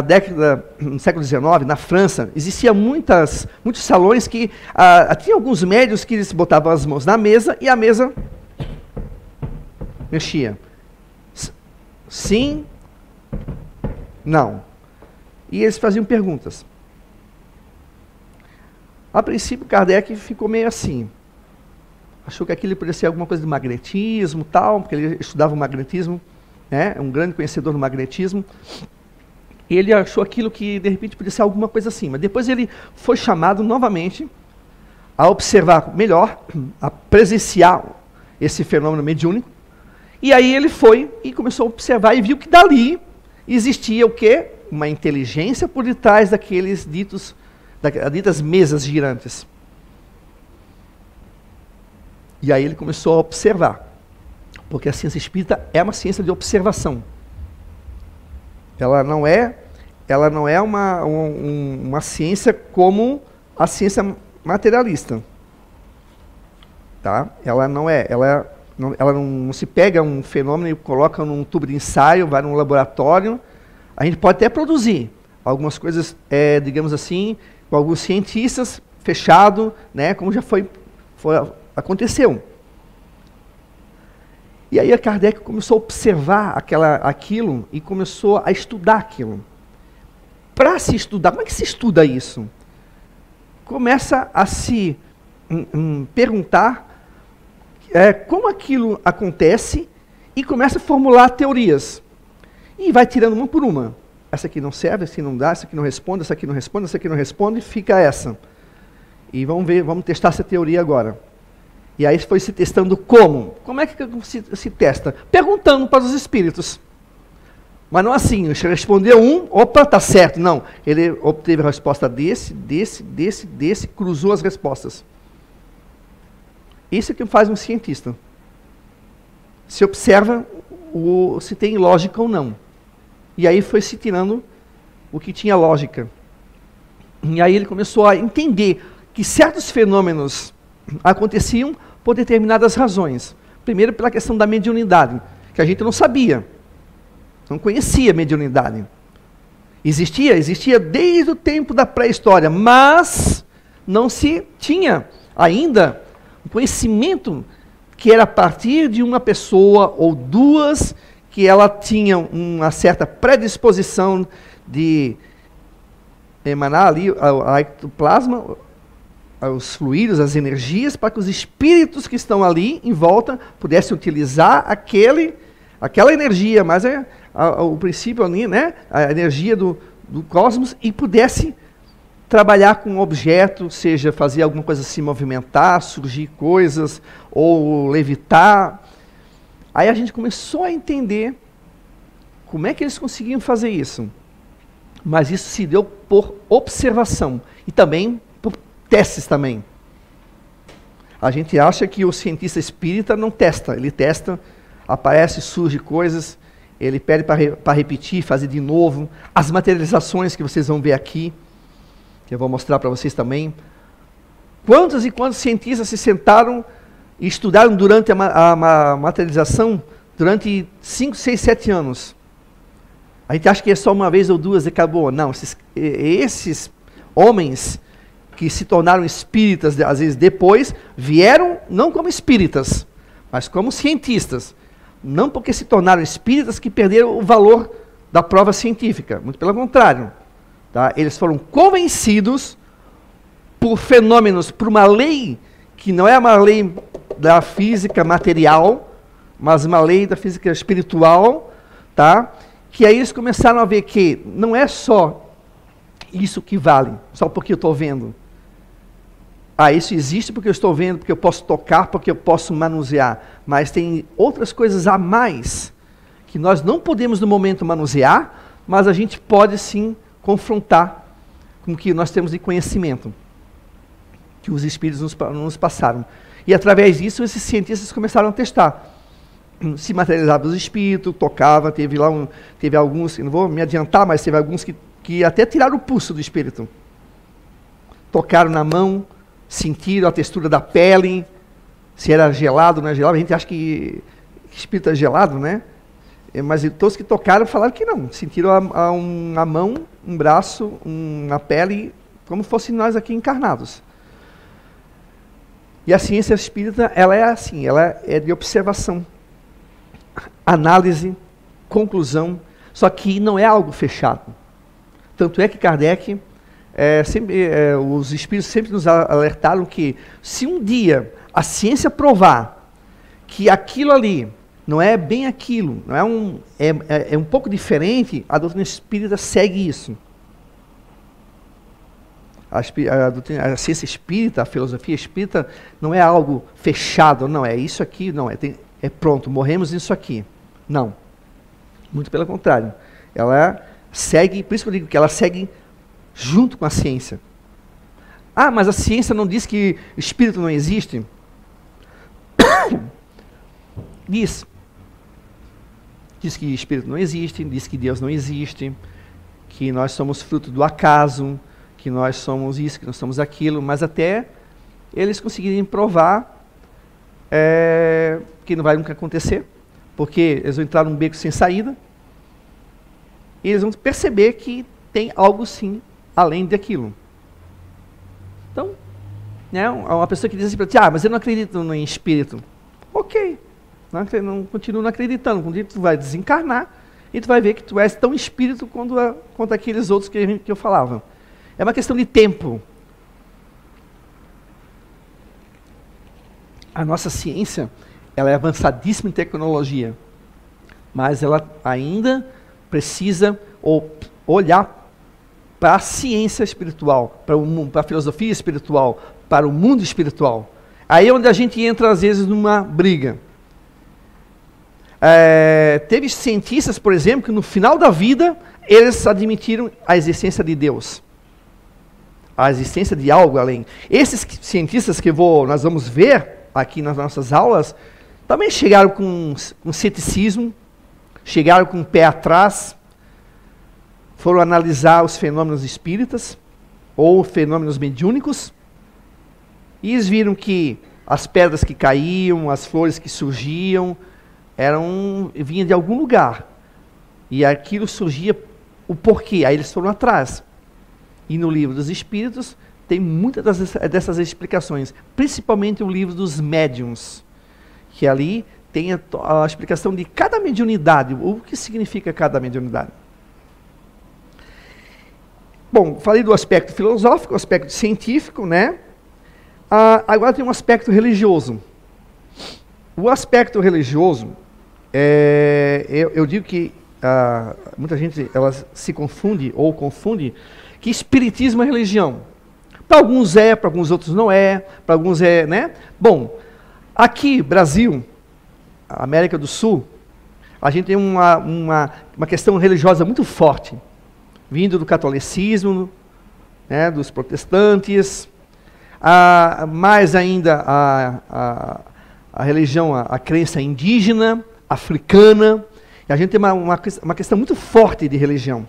B: no século XIX, na França, existiam muitos salões que tinha alguns médios que eles botavam as mãos na mesa e a mesa mexia. Sim, não. E eles faziam perguntas. A princípio, Kardec ficou meio assim. Achou que aquilo poderia ser alguma coisa de magnetismo, tal, porque ele estudava o magnetismo, né, um grande conhecedor do magnetismo. E ele achou aquilo que, de repente, podia ser alguma coisa assim. Mas depois ele foi chamado novamente a observar melhor, a presenciar esse fenômeno mediúnico. E aí ele foi e começou a observar e viu que dali existia o quê? Uma inteligência por detrás daqueles ditas mesas girantes. E aí ele começou a observar. Porque a ciência espírita é uma ciência de observação. Ela não é uma ciência como a ciência materialista. Tá? Ela não se pega um fenômeno e coloca num tubo de ensaio, vai num laboratório. A gente pode até produzir algumas coisas, digamos assim, com alguns cientistas, fechado, né, como já aconteceu. E aí a Kardec começou a observar aquilo e começou a estudar aquilo. Para se estudar, como é que se estuda isso? Começa a se perguntar como aquilo acontece e começa a formular teorias. E vai tirando uma por uma. Essa aqui não serve, essa aqui não dá, essa aqui não responde, essa aqui não responde, essa aqui não responde, fica essa. E vamos testar essa teoria agora. E aí foi se testando como? Como é que se testa? Perguntando para os espíritos. Mas não assim, respondeu opa, tá certo. Não, ele obteve a resposta desse, cruzou as respostas. Isso é que faz um cientista. Se observa se tem lógica ou não. E aí foi se tirando o que tinha lógica. E aí ele começou a entender que certos fenômenos aconteciam por determinadas razões. Primeiro, pela questão da mediunidade, que a gente não sabia, não conhecia a mediunidade. Existia desde o tempo da pré-história, mas não se tinha ainda o conhecimento que era a partir de uma pessoa ou duas que ela tinha uma certa predisposição de emanar ali a ectoplasma, os fluidos, as energias, para que os espíritos que estão ali em volta pudessem utilizar aquela energia, mas o princípio ali, né, a energia do cosmos, e pudesse trabalhar com um objeto, seja fazer alguma coisa se movimentar, surgir coisas, ou levitar. Aí a gente começou a entender como é que eles conseguiam fazer isso. Mas isso se deu por observação e também por testes também. A gente acha que o cientista espírita não testa, ele testa, aparece, surge coisas, ele pede para repetir, fazer de novo. As materializações que vocês vão ver aqui, que eu vou mostrar para vocês também. Quantos e quantos cientistas se sentaram e estudaram durante a materialização, durante 5, 6, 7 anos. A gente acha que é só uma vez ou duas e acabou. Não, esses homens que se tornaram espíritas, às vezes depois, vieram não como espíritas, mas como cientistas. Não porque se tornaram espíritas que perderam o valor da prova científica, muito pelo contrário. Tá? Eles foram convencidos por fenômenos, por uma lei que não é uma lei da física material, mas uma lei da física espiritual, tá? Que aí eles começaram a ver que não é só isso que vale, só porque eu estou vendo. Isso existe porque eu estou vendo, porque eu posso tocar, porque eu posso manusear. Mas tem outras coisas a mais que nós não podemos no momento manusear, mas a gente pode sim confrontar com o que nós temos de conhecimento, que os espíritos nos passaram. E através disso, esses cientistas começaram a testar. Se materializava os espíritos, tocava, teve alguns, não vou me adiantar, mas teve alguns que até tiraram o pulso do espírito. Tocaram na mão, sentiram a textura da pele, se era gelado, não é gelado. A gente acha que espírito é gelado, né? Mas todos que tocaram falaram que não. Sentiram a mão, um braço, a pele, como fossem nós aqui encarnados. E a ciência espírita, ela é assim, ela é de observação, análise, conclusão, só que não é algo fechado. Tanto é que Kardec, os espíritos sempre nos alertaram que se um dia a ciência provar que aquilo ali não é bem aquilo, não é um pouco diferente, a doutrina espírita segue isso. A ciência espírita, a filosofia espírita, não é algo fechado, não, é isso aqui, não, é pronto, morremos nisso aqui. Não. Muito pelo contrário. Ela segue, por isso que eu digo que ela segue junto com a ciência. Mas a ciência não diz que espírito não existe? Diz. Diz que espírito não existe, diz que Deus não existe, que nós somos fruto do acaso, que nós somos isso, que nós somos aquilo, mas até eles conseguirem provar que não vai nunca acontecer, porque eles vão entrar num beco sem saída, e eles vão perceber que tem algo sim, além daquilo. Então, né, uma pessoa que diz assim para ti, mas eu não acredito em espírito. Ok, não continua não acreditando, quando tu vai desencarnar, e tu vai ver que tu és tão espírito quanto aqueles outros que eu falava. É uma questão de tempo. A nossa ciência, ela é avançadíssima em tecnologia, mas ela ainda precisa olhar para a ciência espiritual, para a filosofia espiritual, para o mundo espiritual. Aí é onde a gente entra, às vezes, numa briga. Teve cientistas, por exemplo, que no final da vida, eles admitiram a existência de Deus. A existência de algo além. Esses cientistas que nós vamos ver aqui nas nossas aulas, também chegaram com ceticismo, chegaram com o pé atrás, foram analisar os fenômenos espíritas, ou fenômenos mediúnicos, e eles viram que as pedras que caíam, as flores que surgiam, vinham de algum lugar. E aquilo surgia o porquê. Aí eles foram atrás. E no livro dos Espíritos tem muitas dessas explicações, principalmente o livro dos médiuns, que ali tem a explicação de cada mediunidade, o que significa cada mediunidade. Bom, falei do aspecto filosófico, o aspecto científico, né? Agora tem um aspecto religioso. O aspecto religioso, eu digo que muita gente ela se confunde ou confunde que espiritismo é religião. Para alguns para alguns outros não é, para alguns né? Bom, aqui, Brasil, América do Sul, a gente tem uma questão religiosa muito forte, vindo do catolicismo, né, dos protestantes, mais ainda a religião, a crença indígena, africana, e a gente tem uma questão muito forte de religião.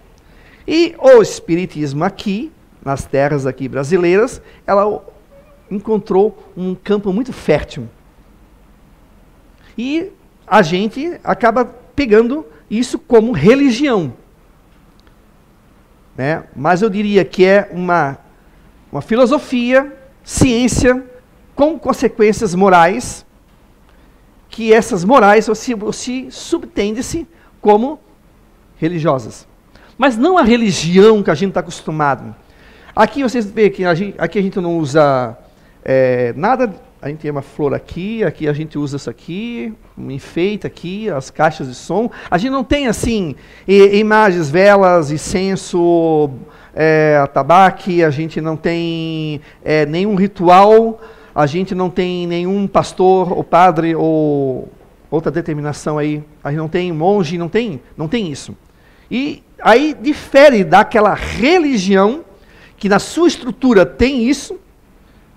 B: E o espiritismo aqui, nas terras aqui brasileiras, ela encontrou um campo muito fértil. E a gente acaba pegando isso como religião. Né? Mas eu diria que é uma filosofia, ciência, com consequências morais, que essas morais se subtende-se como religiosas. Mas não a religião que a gente está acostumado. Aqui vocês veem que aqui a gente não usa nada, a gente tem uma flor aqui a gente usa isso aqui, um enfeite aqui, as caixas de som. A gente não tem assim imagens, velas, incenso, tabaco, a gente não tem nenhum ritual, a gente não tem nenhum pastor ou padre ou outra determinação aí, a gente não tem monge, não tem isso. E aí difere daquela religião que na sua estrutura tem isso,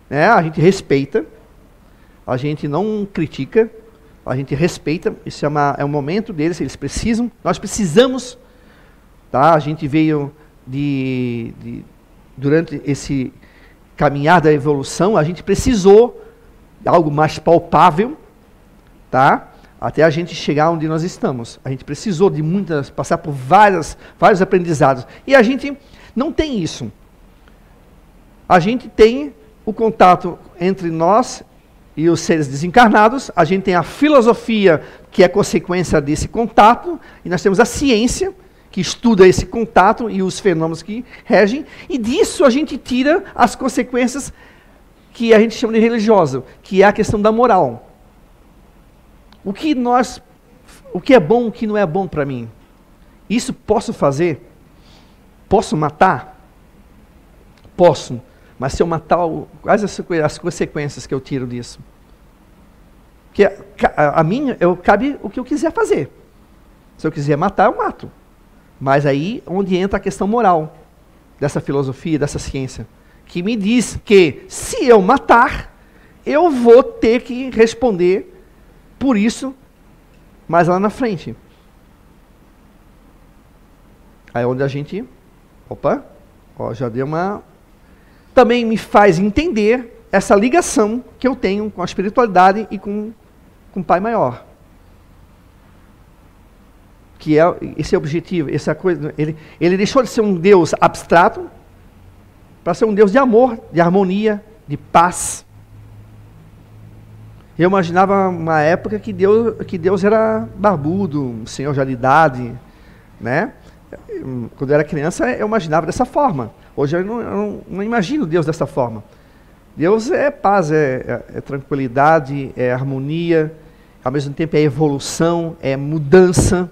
B: né? A gente respeita, a gente não critica, a gente respeita, isso é um momento deles, eles precisam, nós precisamos, tá? A gente veio durante esse caminhar da evolução, a gente precisou de algo mais palpável, tá? Até a gente chegar onde nós estamos. A gente precisou de passar por vários aprendizados. E a gente não tem isso. A gente tem o contato entre nós e os seres desencarnados, a gente tem a filosofia, que é consequência desse contato, e nós temos a ciência, que estuda esse contato e os fenômenos que regem, e disso a gente tira as consequências que a gente chama de religiosa, que é a questão da moral. O que é bom, o que não é bom para mim? Isso posso fazer? Posso matar? Posso. Mas se eu matar, quais as consequências que eu tiro disso? Porque a mim, cabe o que eu quiser fazer. Se eu quiser matar, eu mato. Mas aí onde entra a questão moral dessa filosofia, dessa ciência, que me diz que se eu matar, eu vou ter que responder por isso mais lá na frente. Aí onde a gente, já deu uma... Também me faz entender essa ligação que eu tenho com a espiritualidade e com o Pai Maior. Que é esse objetivo, essa coisa. Ele deixou de ser um Deus abstrato para ser um Deus de amor, de harmonia, de paz. Eu imaginava uma época que Deus era barbudo, um senhor já de idade, né? Quando eu era criança, eu imaginava dessa forma. Hoje eu não imagino Deus dessa forma. Deus é paz, é tranquilidade, é harmonia, ao mesmo tempo é evolução, é mudança.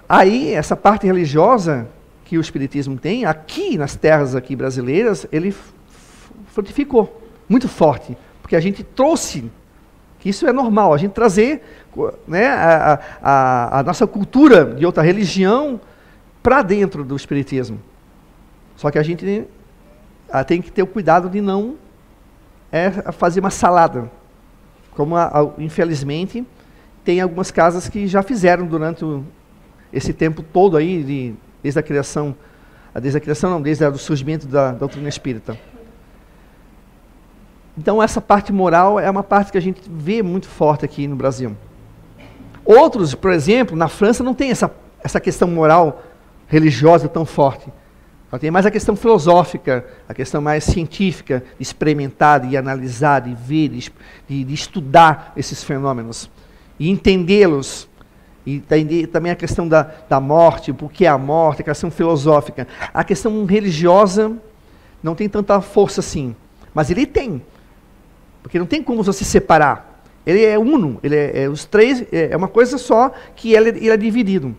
B: Aí, essa parte religiosa que o Espiritismo tem, aqui nas terras aqui brasileiras, ele frutificou muito forte, porque a gente trouxe, que isso é normal, a gente trazer, né, a nossa cultura de outra religião para dentro do Espiritismo. Só que a gente tem que ter o cuidado de não fazer uma salada, como infelizmente tem algumas casas que já fizeram durante esse tempo todo aí, desde o surgimento da doutrina espírita. Então essa parte moral é uma parte que a gente vê muito forte aqui no Brasil. Outros, por exemplo, na França não tem essa questão moral religiosa tão forte. Ela tem mais a questão filosófica, a questão mais científica, de experimentar, de analisar, de ver, de estudar esses fenômenos e entendê-los. E também a questão da morte, por que a morte, a questão filosófica. A questão religiosa não tem tanta força assim, mas ele tem, porque não tem como você separar. Ele é uno, os três, é uma coisa só que ele é dividido.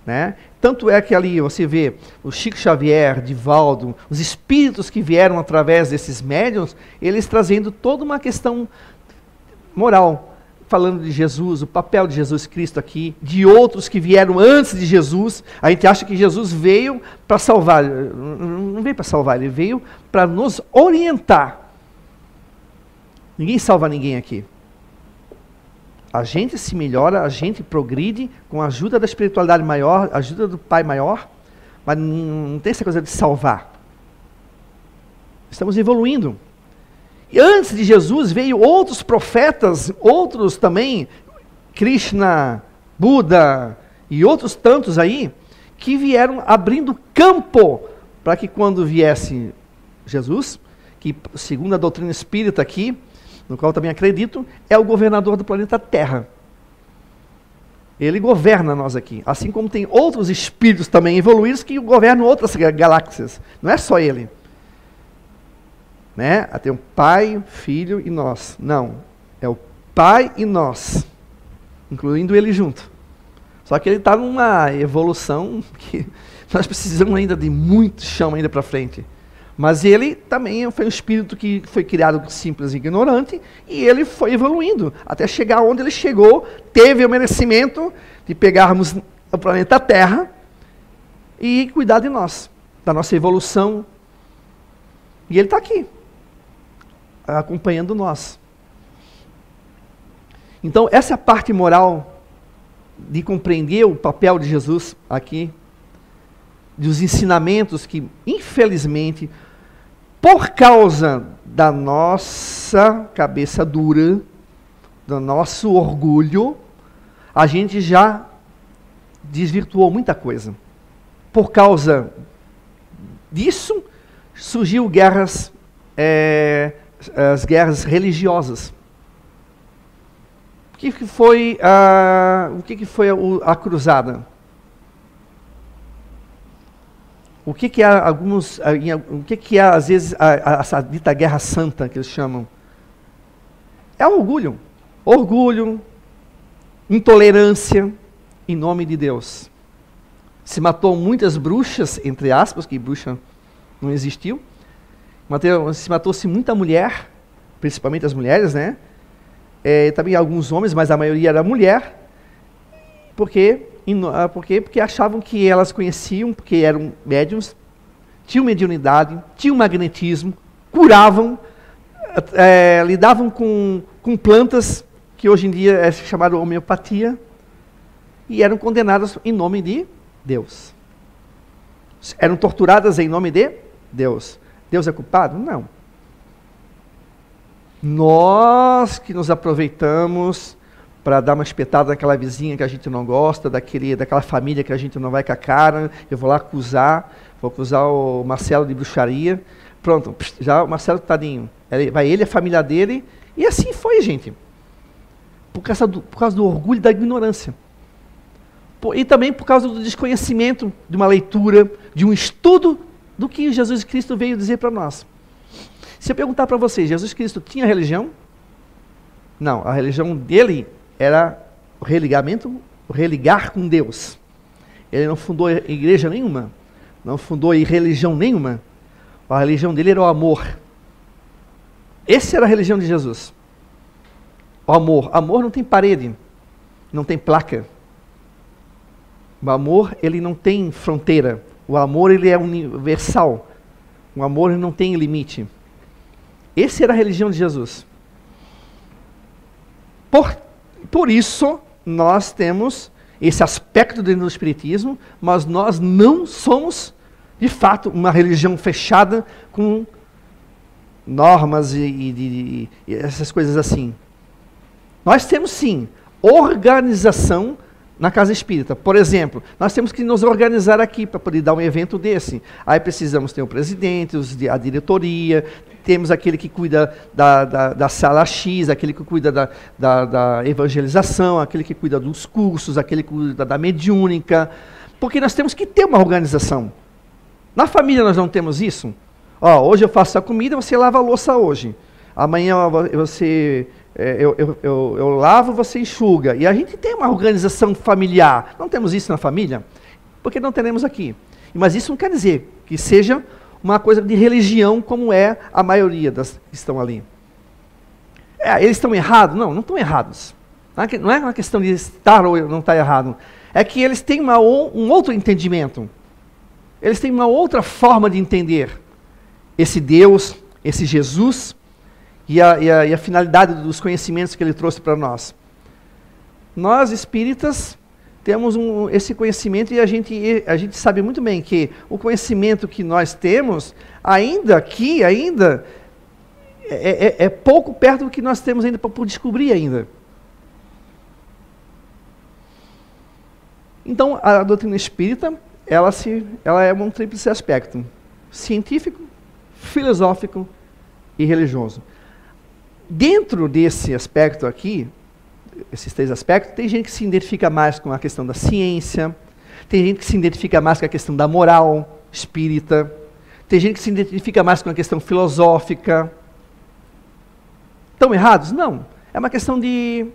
B: Né? Tanto é que ali você vê o Chico Xavier, Divaldo, os espíritos que vieram através desses médiuns, eles trazendo toda uma questão moral, falando de Jesus, o papel de Jesus Cristo aqui, de outros que vieram antes de Jesus. A gente acha que Jesus veio para salvar, não veio para salvar, ele veio para nos orientar. Ninguém salva ninguém aqui. A gente se melhora, a gente progride com a ajuda da espiritualidade maior, a ajuda do Pai Maior, mas não tem essa coisa de salvar. Estamos evoluindo. E antes de Jesus veio outros profetas, outros também, Krishna, Buda e outros tantos aí, que vieram abrindo campo para que quando viesse Jesus, que segundo a doutrina espírita aqui, no qual eu também acredito, é o governador do planeta Terra. Ele governa nós aqui, assim como tem outros espíritos também evoluídos que governam outras galáxias. Não é só ele. Né? Tem o Pai, Filho e nós. Não, é o Pai e nós, incluindo ele junto. Só que ele está numa evolução que nós precisamos ainda de muito chão ainda para frente. Mas ele também foi um espírito que foi criado simples e ignorante, e ele foi evoluindo, até chegar onde ele chegou, teve o merecimento de pegarmos o planeta Terra e cuidar de nós, da nossa evolução. E ele está aqui, acompanhando nós. Então, essa é a parte moral de compreender o papel de Jesus aqui, dos ensinamentos que, infelizmente, por causa da nossa cabeça dura, do nosso orgulho, a gente já desvirtuou muita coisa. Por causa disso, surgiu guerras, as guerras religiosas. O que foi a cruzada? O que é às vezes essa dita guerra santa que eles chamam? É orgulho. Orgulho, intolerância em nome de Deus. Se matou muitas bruxas, entre aspas, que bruxa não existiu. Se matou-se muita mulher, principalmente as mulheres, né? Também alguns homens, mas a maioria era mulher. Por quê? Porque achavam que elas conheciam, porque eram médiums, tinham mediunidade, tinham magnetismo, curavam, lidavam com plantas, que hoje em dia é chamada homeopatia, e eram condenadas em nome de Deus. Eram torturadas em nome de Deus. Deus é culpado? Não. Nós que nos aproveitamos para dar uma espetada naquela vizinha que a gente não gosta, daquela família que a gente não vai com a cara, eu vou lá vou acusar o Marcelo de bruxaria, pronto, já o Marcelo tadinho, vai ele, a família dele, e assim foi, gente, por causa do orgulho e da ignorância, e também por causa do desconhecimento de uma leitura, de um estudo do que Jesus Cristo veio dizer para nós. Se eu perguntar para vocês, Jesus Cristo tinha religião? Não, a religião dele era o religar com Deus. Ele não fundou igreja nenhuma, não fundou religião nenhuma. A religião dele era o amor. Essa era a religião de Jesus. O amor. Amor não tem parede, não tem placa. O amor, ele não tem fronteira. O amor, ele é universal. O amor, ele não tem limite. Essa era a religião de Jesus. Por isso, nós temos esse aspecto dentro do Espiritismo, mas nós não somos, de fato, uma religião fechada com normas e essas coisas assim. Nós temos, sim, organização na casa espírita. Por exemplo, nós temos que nos organizar aqui para poder dar um evento desse. Aí precisamos ter o presidente, a diretoria, temos aquele que cuida da sala X, aquele que cuida da evangelização, aquele que cuida dos cursos, aquele que cuida da mediúnica, porque nós temos que ter uma organização. Na família nós não temos isso. Hoje eu faço a comida, você lava a louça hoje. Amanhã eu lavo, você enxuga. E a gente tem uma organização familiar. Não temos isso na família? Porque não teremos aqui. Mas isso não quer dizer que seja uma coisa de religião, como é a maioria das que estão ali. Eles estão errados? Não, não estão errados. Não é uma questão de estar ou não estar errado. É que eles têm um outro entendimento. Eles têm uma outra forma de entender esse Deus, esse Jesus, e a finalidade dos conhecimentos que ele trouxe para nós. Nós, espíritas, temos esse conhecimento e a gente sabe muito bem que o conhecimento que nós temos, ainda é pouco perto do que nós temos ainda por descobrir ainda. Então, a doutrina espírita, ela é um tríplice aspecto: científico, filosófico e religioso. Dentro desse aspecto aqui, esses 3 aspectos, tem gente que se identifica mais com a questão da ciência, tem gente que se identifica mais com a questão da moral espírita, tem gente que se identifica mais com a questão filosófica. Estão errados? Não. É uma questão de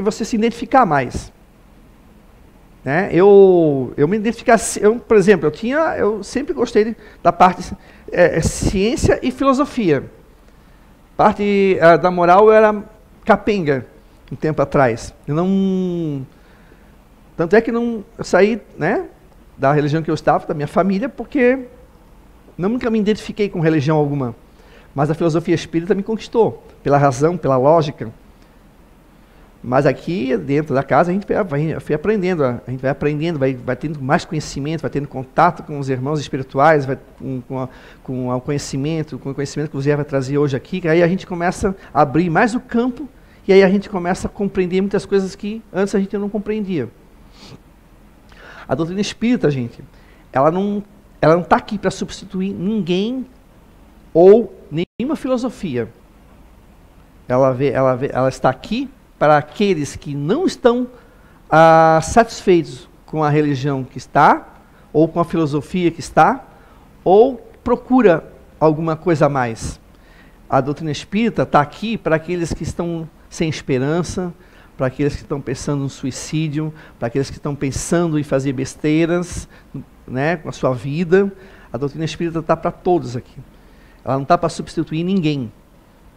B: você se identificar mais. Né? Eu me identificasse, por exemplo, eu sempre gostei da parte ciência e filosofia. Parte da moral eu era capenga um tempo atrás. Tanto é que eu saí, né, da religião que eu estava, da minha família, porque nunca me identifiquei com religião alguma. Mas a filosofia espírita me conquistou, pela razão, pela lógica. Mas aqui, dentro da casa, a gente vai aprendendo, vai tendo mais conhecimento, vai tendo contato com os irmãos espirituais, com o conhecimento que o Zé vai trazer hoje aqui, que aí a gente começa a abrir mais o campo, e aí a gente começa a compreender muitas coisas que antes a gente não compreendia. A doutrina espírita, gente, ela não está aqui para substituir ninguém ou nenhuma filosofia. Ela está aqui para aqueles que não estão satisfeitos com a religião que está, ou com a filosofia que está, ou procura alguma coisa a mais. A doutrina espírita está aqui para aqueles que estão sem esperança, para aqueles que estão pensando no suicídio, para aqueles que estão pensando em fazer besteiras, né, com a sua vida. A doutrina espírita está para todos aqui. Ela não está para substituir ninguém.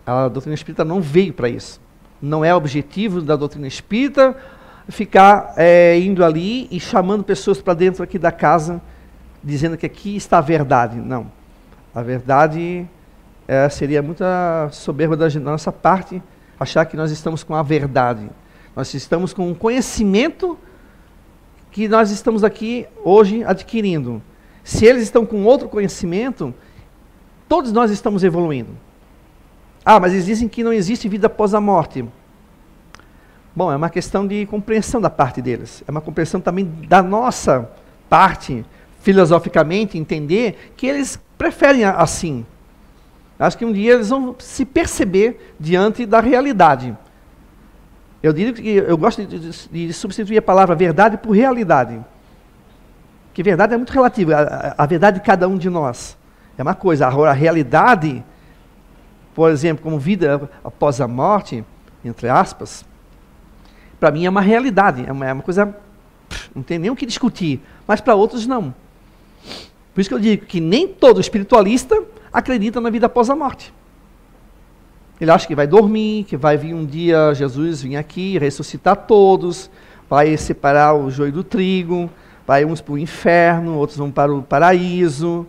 B: A doutrina espírita não veio para isso. Não é objetivo da doutrina espírita ficar indo ali e chamando pessoas para dentro aqui da casa, dizendo que aqui está a verdade. Não. A verdade seria muita soberba da nossa parte achar que nós estamos com a verdade. Nós estamos com um conhecimento que nós estamos aqui hoje adquirindo. Se eles estão com outro conhecimento, todos nós estamos evoluindo. Ah, mas eles dizem que não existe vida após a morte. Bom, é uma questão de compreensão da parte deles. É uma compreensão também da nossa parte, filosoficamente, entender que eles preferem assim. Acho que um dia eles vão se perceber diante da realidade. Eu digo que eu gosto de substituir a palavra verdade por realidade. Porque verdade é muito relativa, a verdade de cada um de nós. É uma coisa, a realidade, por exemplo, como vida após a morte, entre aspas, para mim é uma realidade, é uma coisa, não tem nem o que discutir, mas para outros não. Por isso que eu digo que nem todo espiritualista acredita na vida após a morte. Ele acha que vai dormir, que vai vir um dia Jesus vir aqui, ressuscitar todos, vai separar o joio do trigo, vai uns para o inferno, outros vão para o paraíso.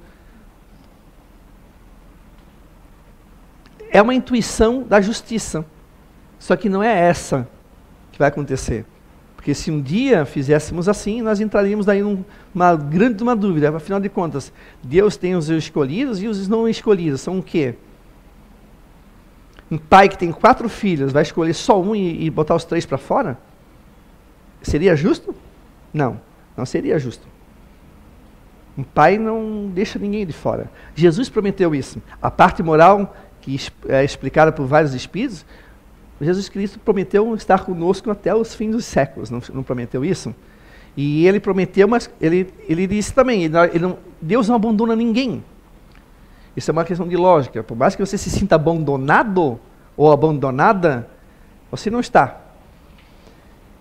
B: É uma intuição da justiça. Só que não é essa que vai acontecer. Porque se um dia fizéssemos assim, nós entraríamos daí numa grande dúvida. Afinal de contas, Deus tem os escolhidos e os não escolhidos. São o quê? Um pai que tem 4 filhos vai escolher só um e botar os 3 para fora? Seria justo? Não, não seria justo. Um pai não deixa ninguém de fora. Jesus prometeu isso. A parte moral, que é explicada por vários espíritos, Jesus Cristo prometeu estar conosco até os fins dos séculos, não prometeu isso? E ele prometeu, mas ele disse também, Deus não abandona ninguém. Isso é uma questão de lógica. Por mais que você se sinta abandonado ou abandonada, você não está.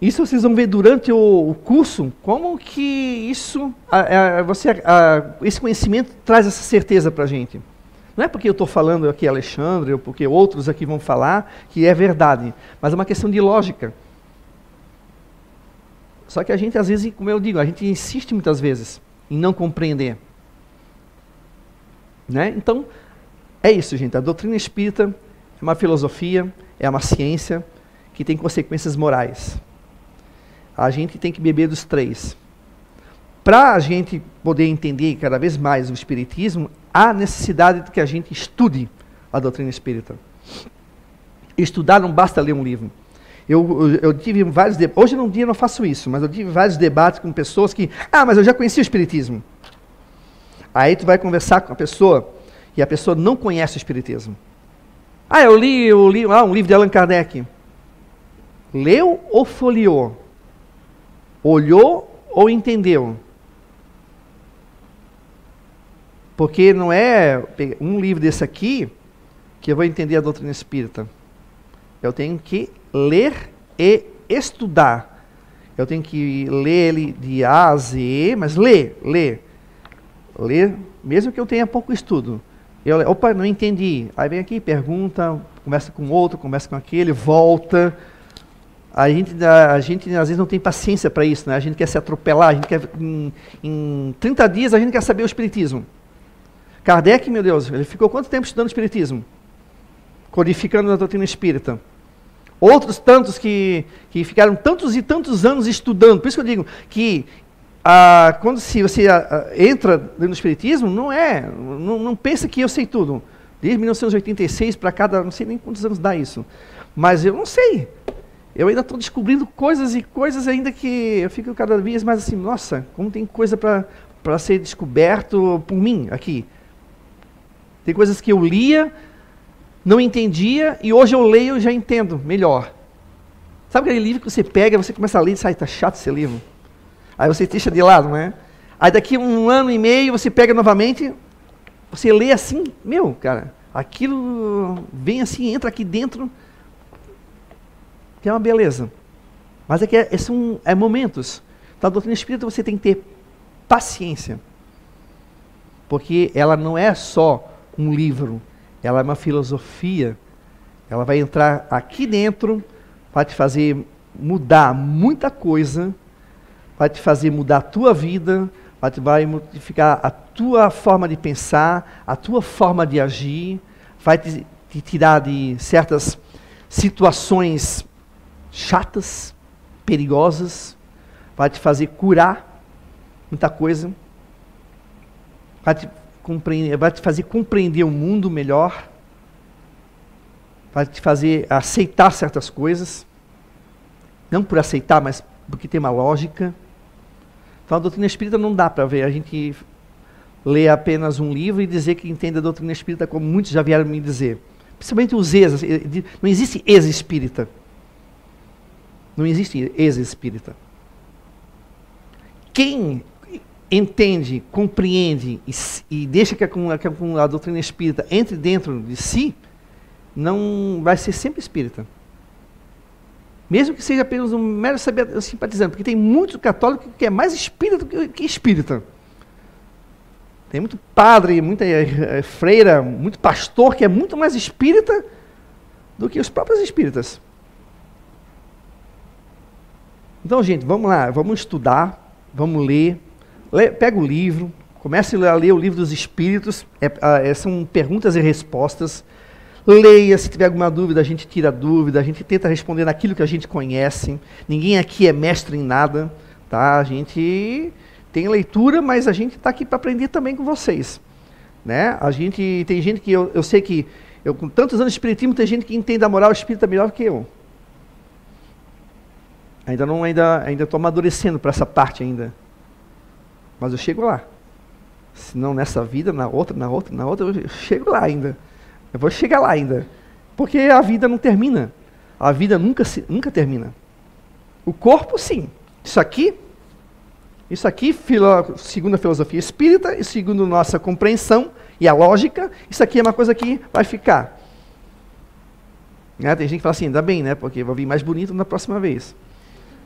B: Isso vocês vão ver durante o curso, como que esse conhecimento traz essa certeza para a gente. Não é porque eu estou falando aqui, Alexandre, ou porque outros aqui vão falar que é verdade, mas é uma questão de lógica. Só que a gente, às vezes, como eu digo, a gente insiste muitas vezes em não compreender. Né? Então, é isso, gente. A doutrina espírita é uma filosofia, é uma ciência que tem consequências morais. A gente tem que beber dos 3. Para a gente poder entender cada vez mais o espiritismo, há necessidade de que a gente estude a doutrina espírita. Estudar não basta ler um livro. Eu tive vários debates, hoje em dia eu não faço isso, mas eu tive vários debates com pessoas que, mas eu já conheci o espiritismo. Aí tu vai conversar com a pessoa e a pessoa não conhece o espiritismo. Eu li um livro de Allan Kardec. Leu ou folheou? Olhou ou entendeu? Porque não é um livro desse aqui que eu vou entender a doutrina espírita. Eu tenho que ler e estudar. Eu tenho que ler ele de A a Z, mas ler, mesmo que eu tenha pouco estudo. Opa, não entendi. Aí vem aqui, pergunta, conversa com outro, conversa com aquele, volta. A gente às vezes não tem paciência para isso, né? A gente quer se atropelar, a gente quer, em 30 dias a gente quer saber o espiritismo. Kardec, meu Deus, ele ficou quanto tempo estudando espiritismo? Codificando a doutrina espírita. Outros tantos que ficaram tantos e tantos anos estudando. Por isso que eu digo que quando você entra no espiritismo, não pensa que eu sei tudo. Desde 1986 para cá, não sei nem quantos anos dá isso. Mas eu não sei. Eu ainda estou descobrindo coisas e coisas ainda que eu fico cada vez mais assim, nossa, como tem coisa para ser descoberto por mim aqui. Tem coisas que eu lia, não entendia, e hoje eu leio e já entendo melhor. Sabe aquele livro que você pega, você começa a ler e sai, tá chato esse livro. Aí você deixa de lado, né? Aí daqui 1 ano e meio você pega novamente, você lê assim, cara, aquilo vem assim, entra aqui dentro, que é uma beleza. Mas são momentos. Então a doutrina espírita você tem que ter paciência. Porque ela não é só um livro, ela é uma filosofia. Ela vai entrar aqui dentro, vai te fazer mudar muita coisa, vai te fazer mudar a tua vida, vai modificar a tua forma de pensar, a tua forma de agir, vai te tirar de certas situações chatas, perigosas, vai te fazer curar muita coisa, vai te fazer compreender o mundo melhor, vai te fazer aceitar certas coisas, não por aceitar, mas porque tem uma lógica. Então a doutrina espírita não dá para ver, a gente lê apenas um livro e dizer que entende a doutrina espírita como muitos já vieram me dizer. Principalmente os não existe ex-espírita. Não existe ex-espírita. Quem entende, compreende e deixa que a doutrina espírita entre dentro de si, não vai ser sempre espírita. Mesmo que seja apenas um mero simpatizante, porque tem muito católico que é mais espírita do que espírita. Tem muito padre, muita freira, muito pastor que é muito mais espírita do que os próprios espíritas. Então, gente, vamos lá, vamos estudar, vamos ler. Pega o livro, comece a ler o livro dos Espíritos, são perguntas e respostas. Leia, se tiver alguma dúvida, a gente tira a dúvida, a gente tenta responder naquilo que a gente conhece. Ninguém aqui é mestre em nada, tá? A gente tem leitura, mas a gente está aqui para aprender também com vocês, né? Tem gente que eu sei que, com tantos anos de espiritismo, tem gente que entende a moral espírita melhor que eu. Ainda estou amadurecendo para essa parte ainda. Mas eu chego lá. Se não nessa vida, na outra, eu chego lá ainda. Eu vou chegar lá ainda. Porque a vida não termina. A vida nunca termina. O corpo, sim. Isso aqui, segundo a filosofia espírita, e segundo nossa compreensão e a lógica, isso aqui é uma coisa que vai ficar. Né? Tem gente que fala assim, ainda bem, né? Porque eu vou vir mais bonito na próxima vez.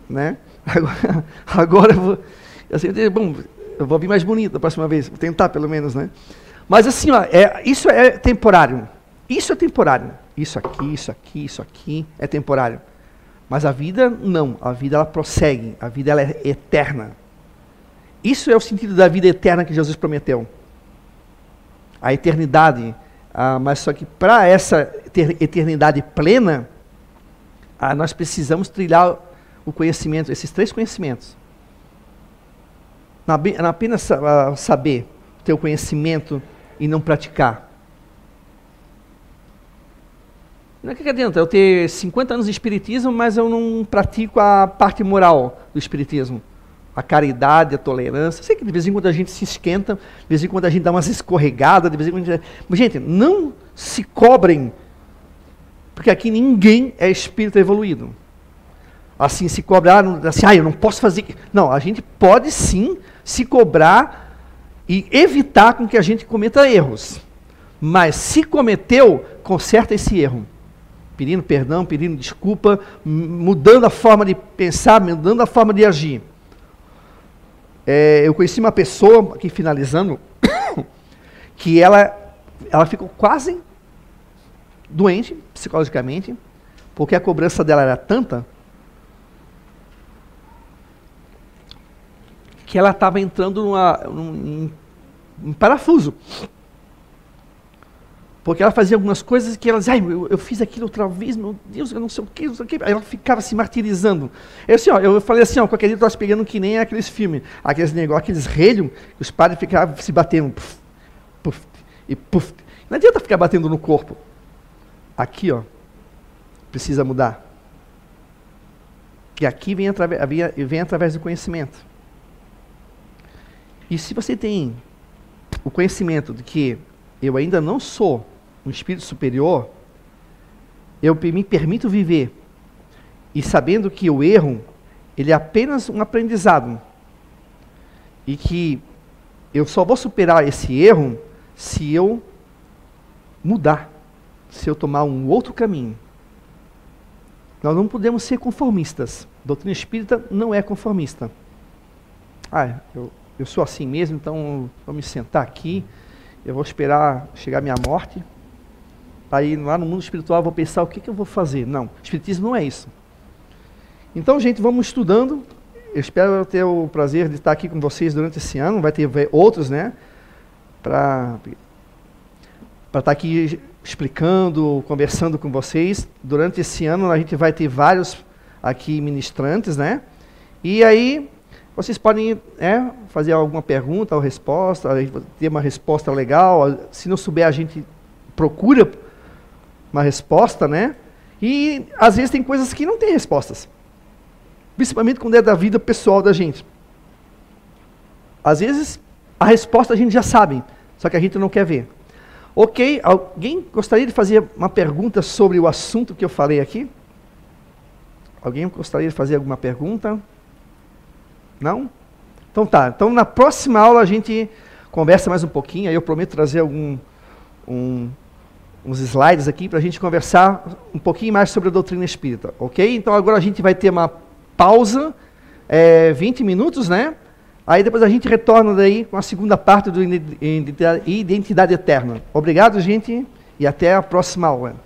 B: Né? Agora eu vou vir mais bonito da próxima vez, vou tentar pelo menos, né? Mas assim, isso é temporário. Isso é temporário. Isso aqui é temporário. Mas a vida não, a vida ela prossegue, a vida ela é eterna. Isso é o sentido da vida eterna que Jesus prometeu. A eternidade, mas só que para essa eternidade plena, nós precisamos trilhar o conhecimento, esses 3 conhecimentos. Não apenas saber, ter o conhecimento e não praticar. Não é que adianta eu ter 50 anos de espiritismo, mas eu não pratico a parte moral do espiritismo. A caridade, a tolerância. Sei que de vez em quando a gente se esquenta, de vez em quando a gente dá umas escorregadas, de vez em quando a gente... Mas, gente, não se cobrem, porque aqui ninguém é espírito evoluído. Assim, se cobrar, assim, eu não posso fazer... Não, a gente pode sim se cobrar e evitar com que a gente cometa erros. Mas se cometeu, conserta esse erro. Pedindo perdão, pedindo desculpa, mudando a forma de pensar, mudando a forma de agir. Eu conheci uma pessoa, aqui finalizando, que ela ficou quase doente psicologicamente, porque a cobrança dela era tanta que ela estava entrando em parafuso. Porque ela fazia algumas coisas que ela dizia, eu fiz aquilo outra vez, meu Deus, eu não sei o que, não sei o que. Aí ela ficava se martirizando. Eu falei assim, qualquer dia eu estava pegando que nem aqueles filmes, aqueles negócios, aqueles relhos, que os padres ficavam se batendo, puff, puff, e puff. Não adianta ficar batendo no corpo. Aqui, precisa mudar. E aqui vem através do conhecimento. E se você tem o conhecimento de que eu ainda não sou um espírito superior, eu me permito viver, e sabendo que o erro, ele é apenas um aprendizado, e que eu só vou superar esse erro se eu mudar, se eu tomar um outro caminho. Nós não podemos ser conformistas. A doutrina espírita não é conformista. Eu sou assim mesmo, então vou me sentar aqui, eu vou esperar chegar a minha morte, aí lá no mundo espiritual eu vou pensar o que eu vou fazer. Não, espiritismo não é isso. Então, gente, vamos estudando. Eu espero ter o prazer de estar aqui com vocês durante esse ano, vai ter outros, né, para estar aqui explicando, conversando com vocês. Durante esse ano a gente vai ter vários aqui ministrantes, né, e aí vocês podem fazer alguma pergunta ou resposta, ter uma resposta legal. Se não souber, a gente procura uma resposta, né? E às vezes tem coisas que não tem respostas. Principalmente quando é da vida pessoal da gente. Às vezes a resposta a gente já sabe, só que a gente não quer ver. Ok, alguém gostaria de fazer uma pergunta sobre o assunto que eu falei aqui? Alguém gostaria de fazer alguma pergunta? Não? Então tá. Então na próxima aula a gente conversa mais um pouquinho, aí eu prometo trazer uns slides aqui para a gente conversar um pouquinho mais sobre a doutrina espírita, ok? Então agora a gente vai ter uma pausa, 20 minutos, né? Aí depois a gente retorna daí com a segunda parte do Identidade Eterna. Obrigado, gente, e até a próxima aula.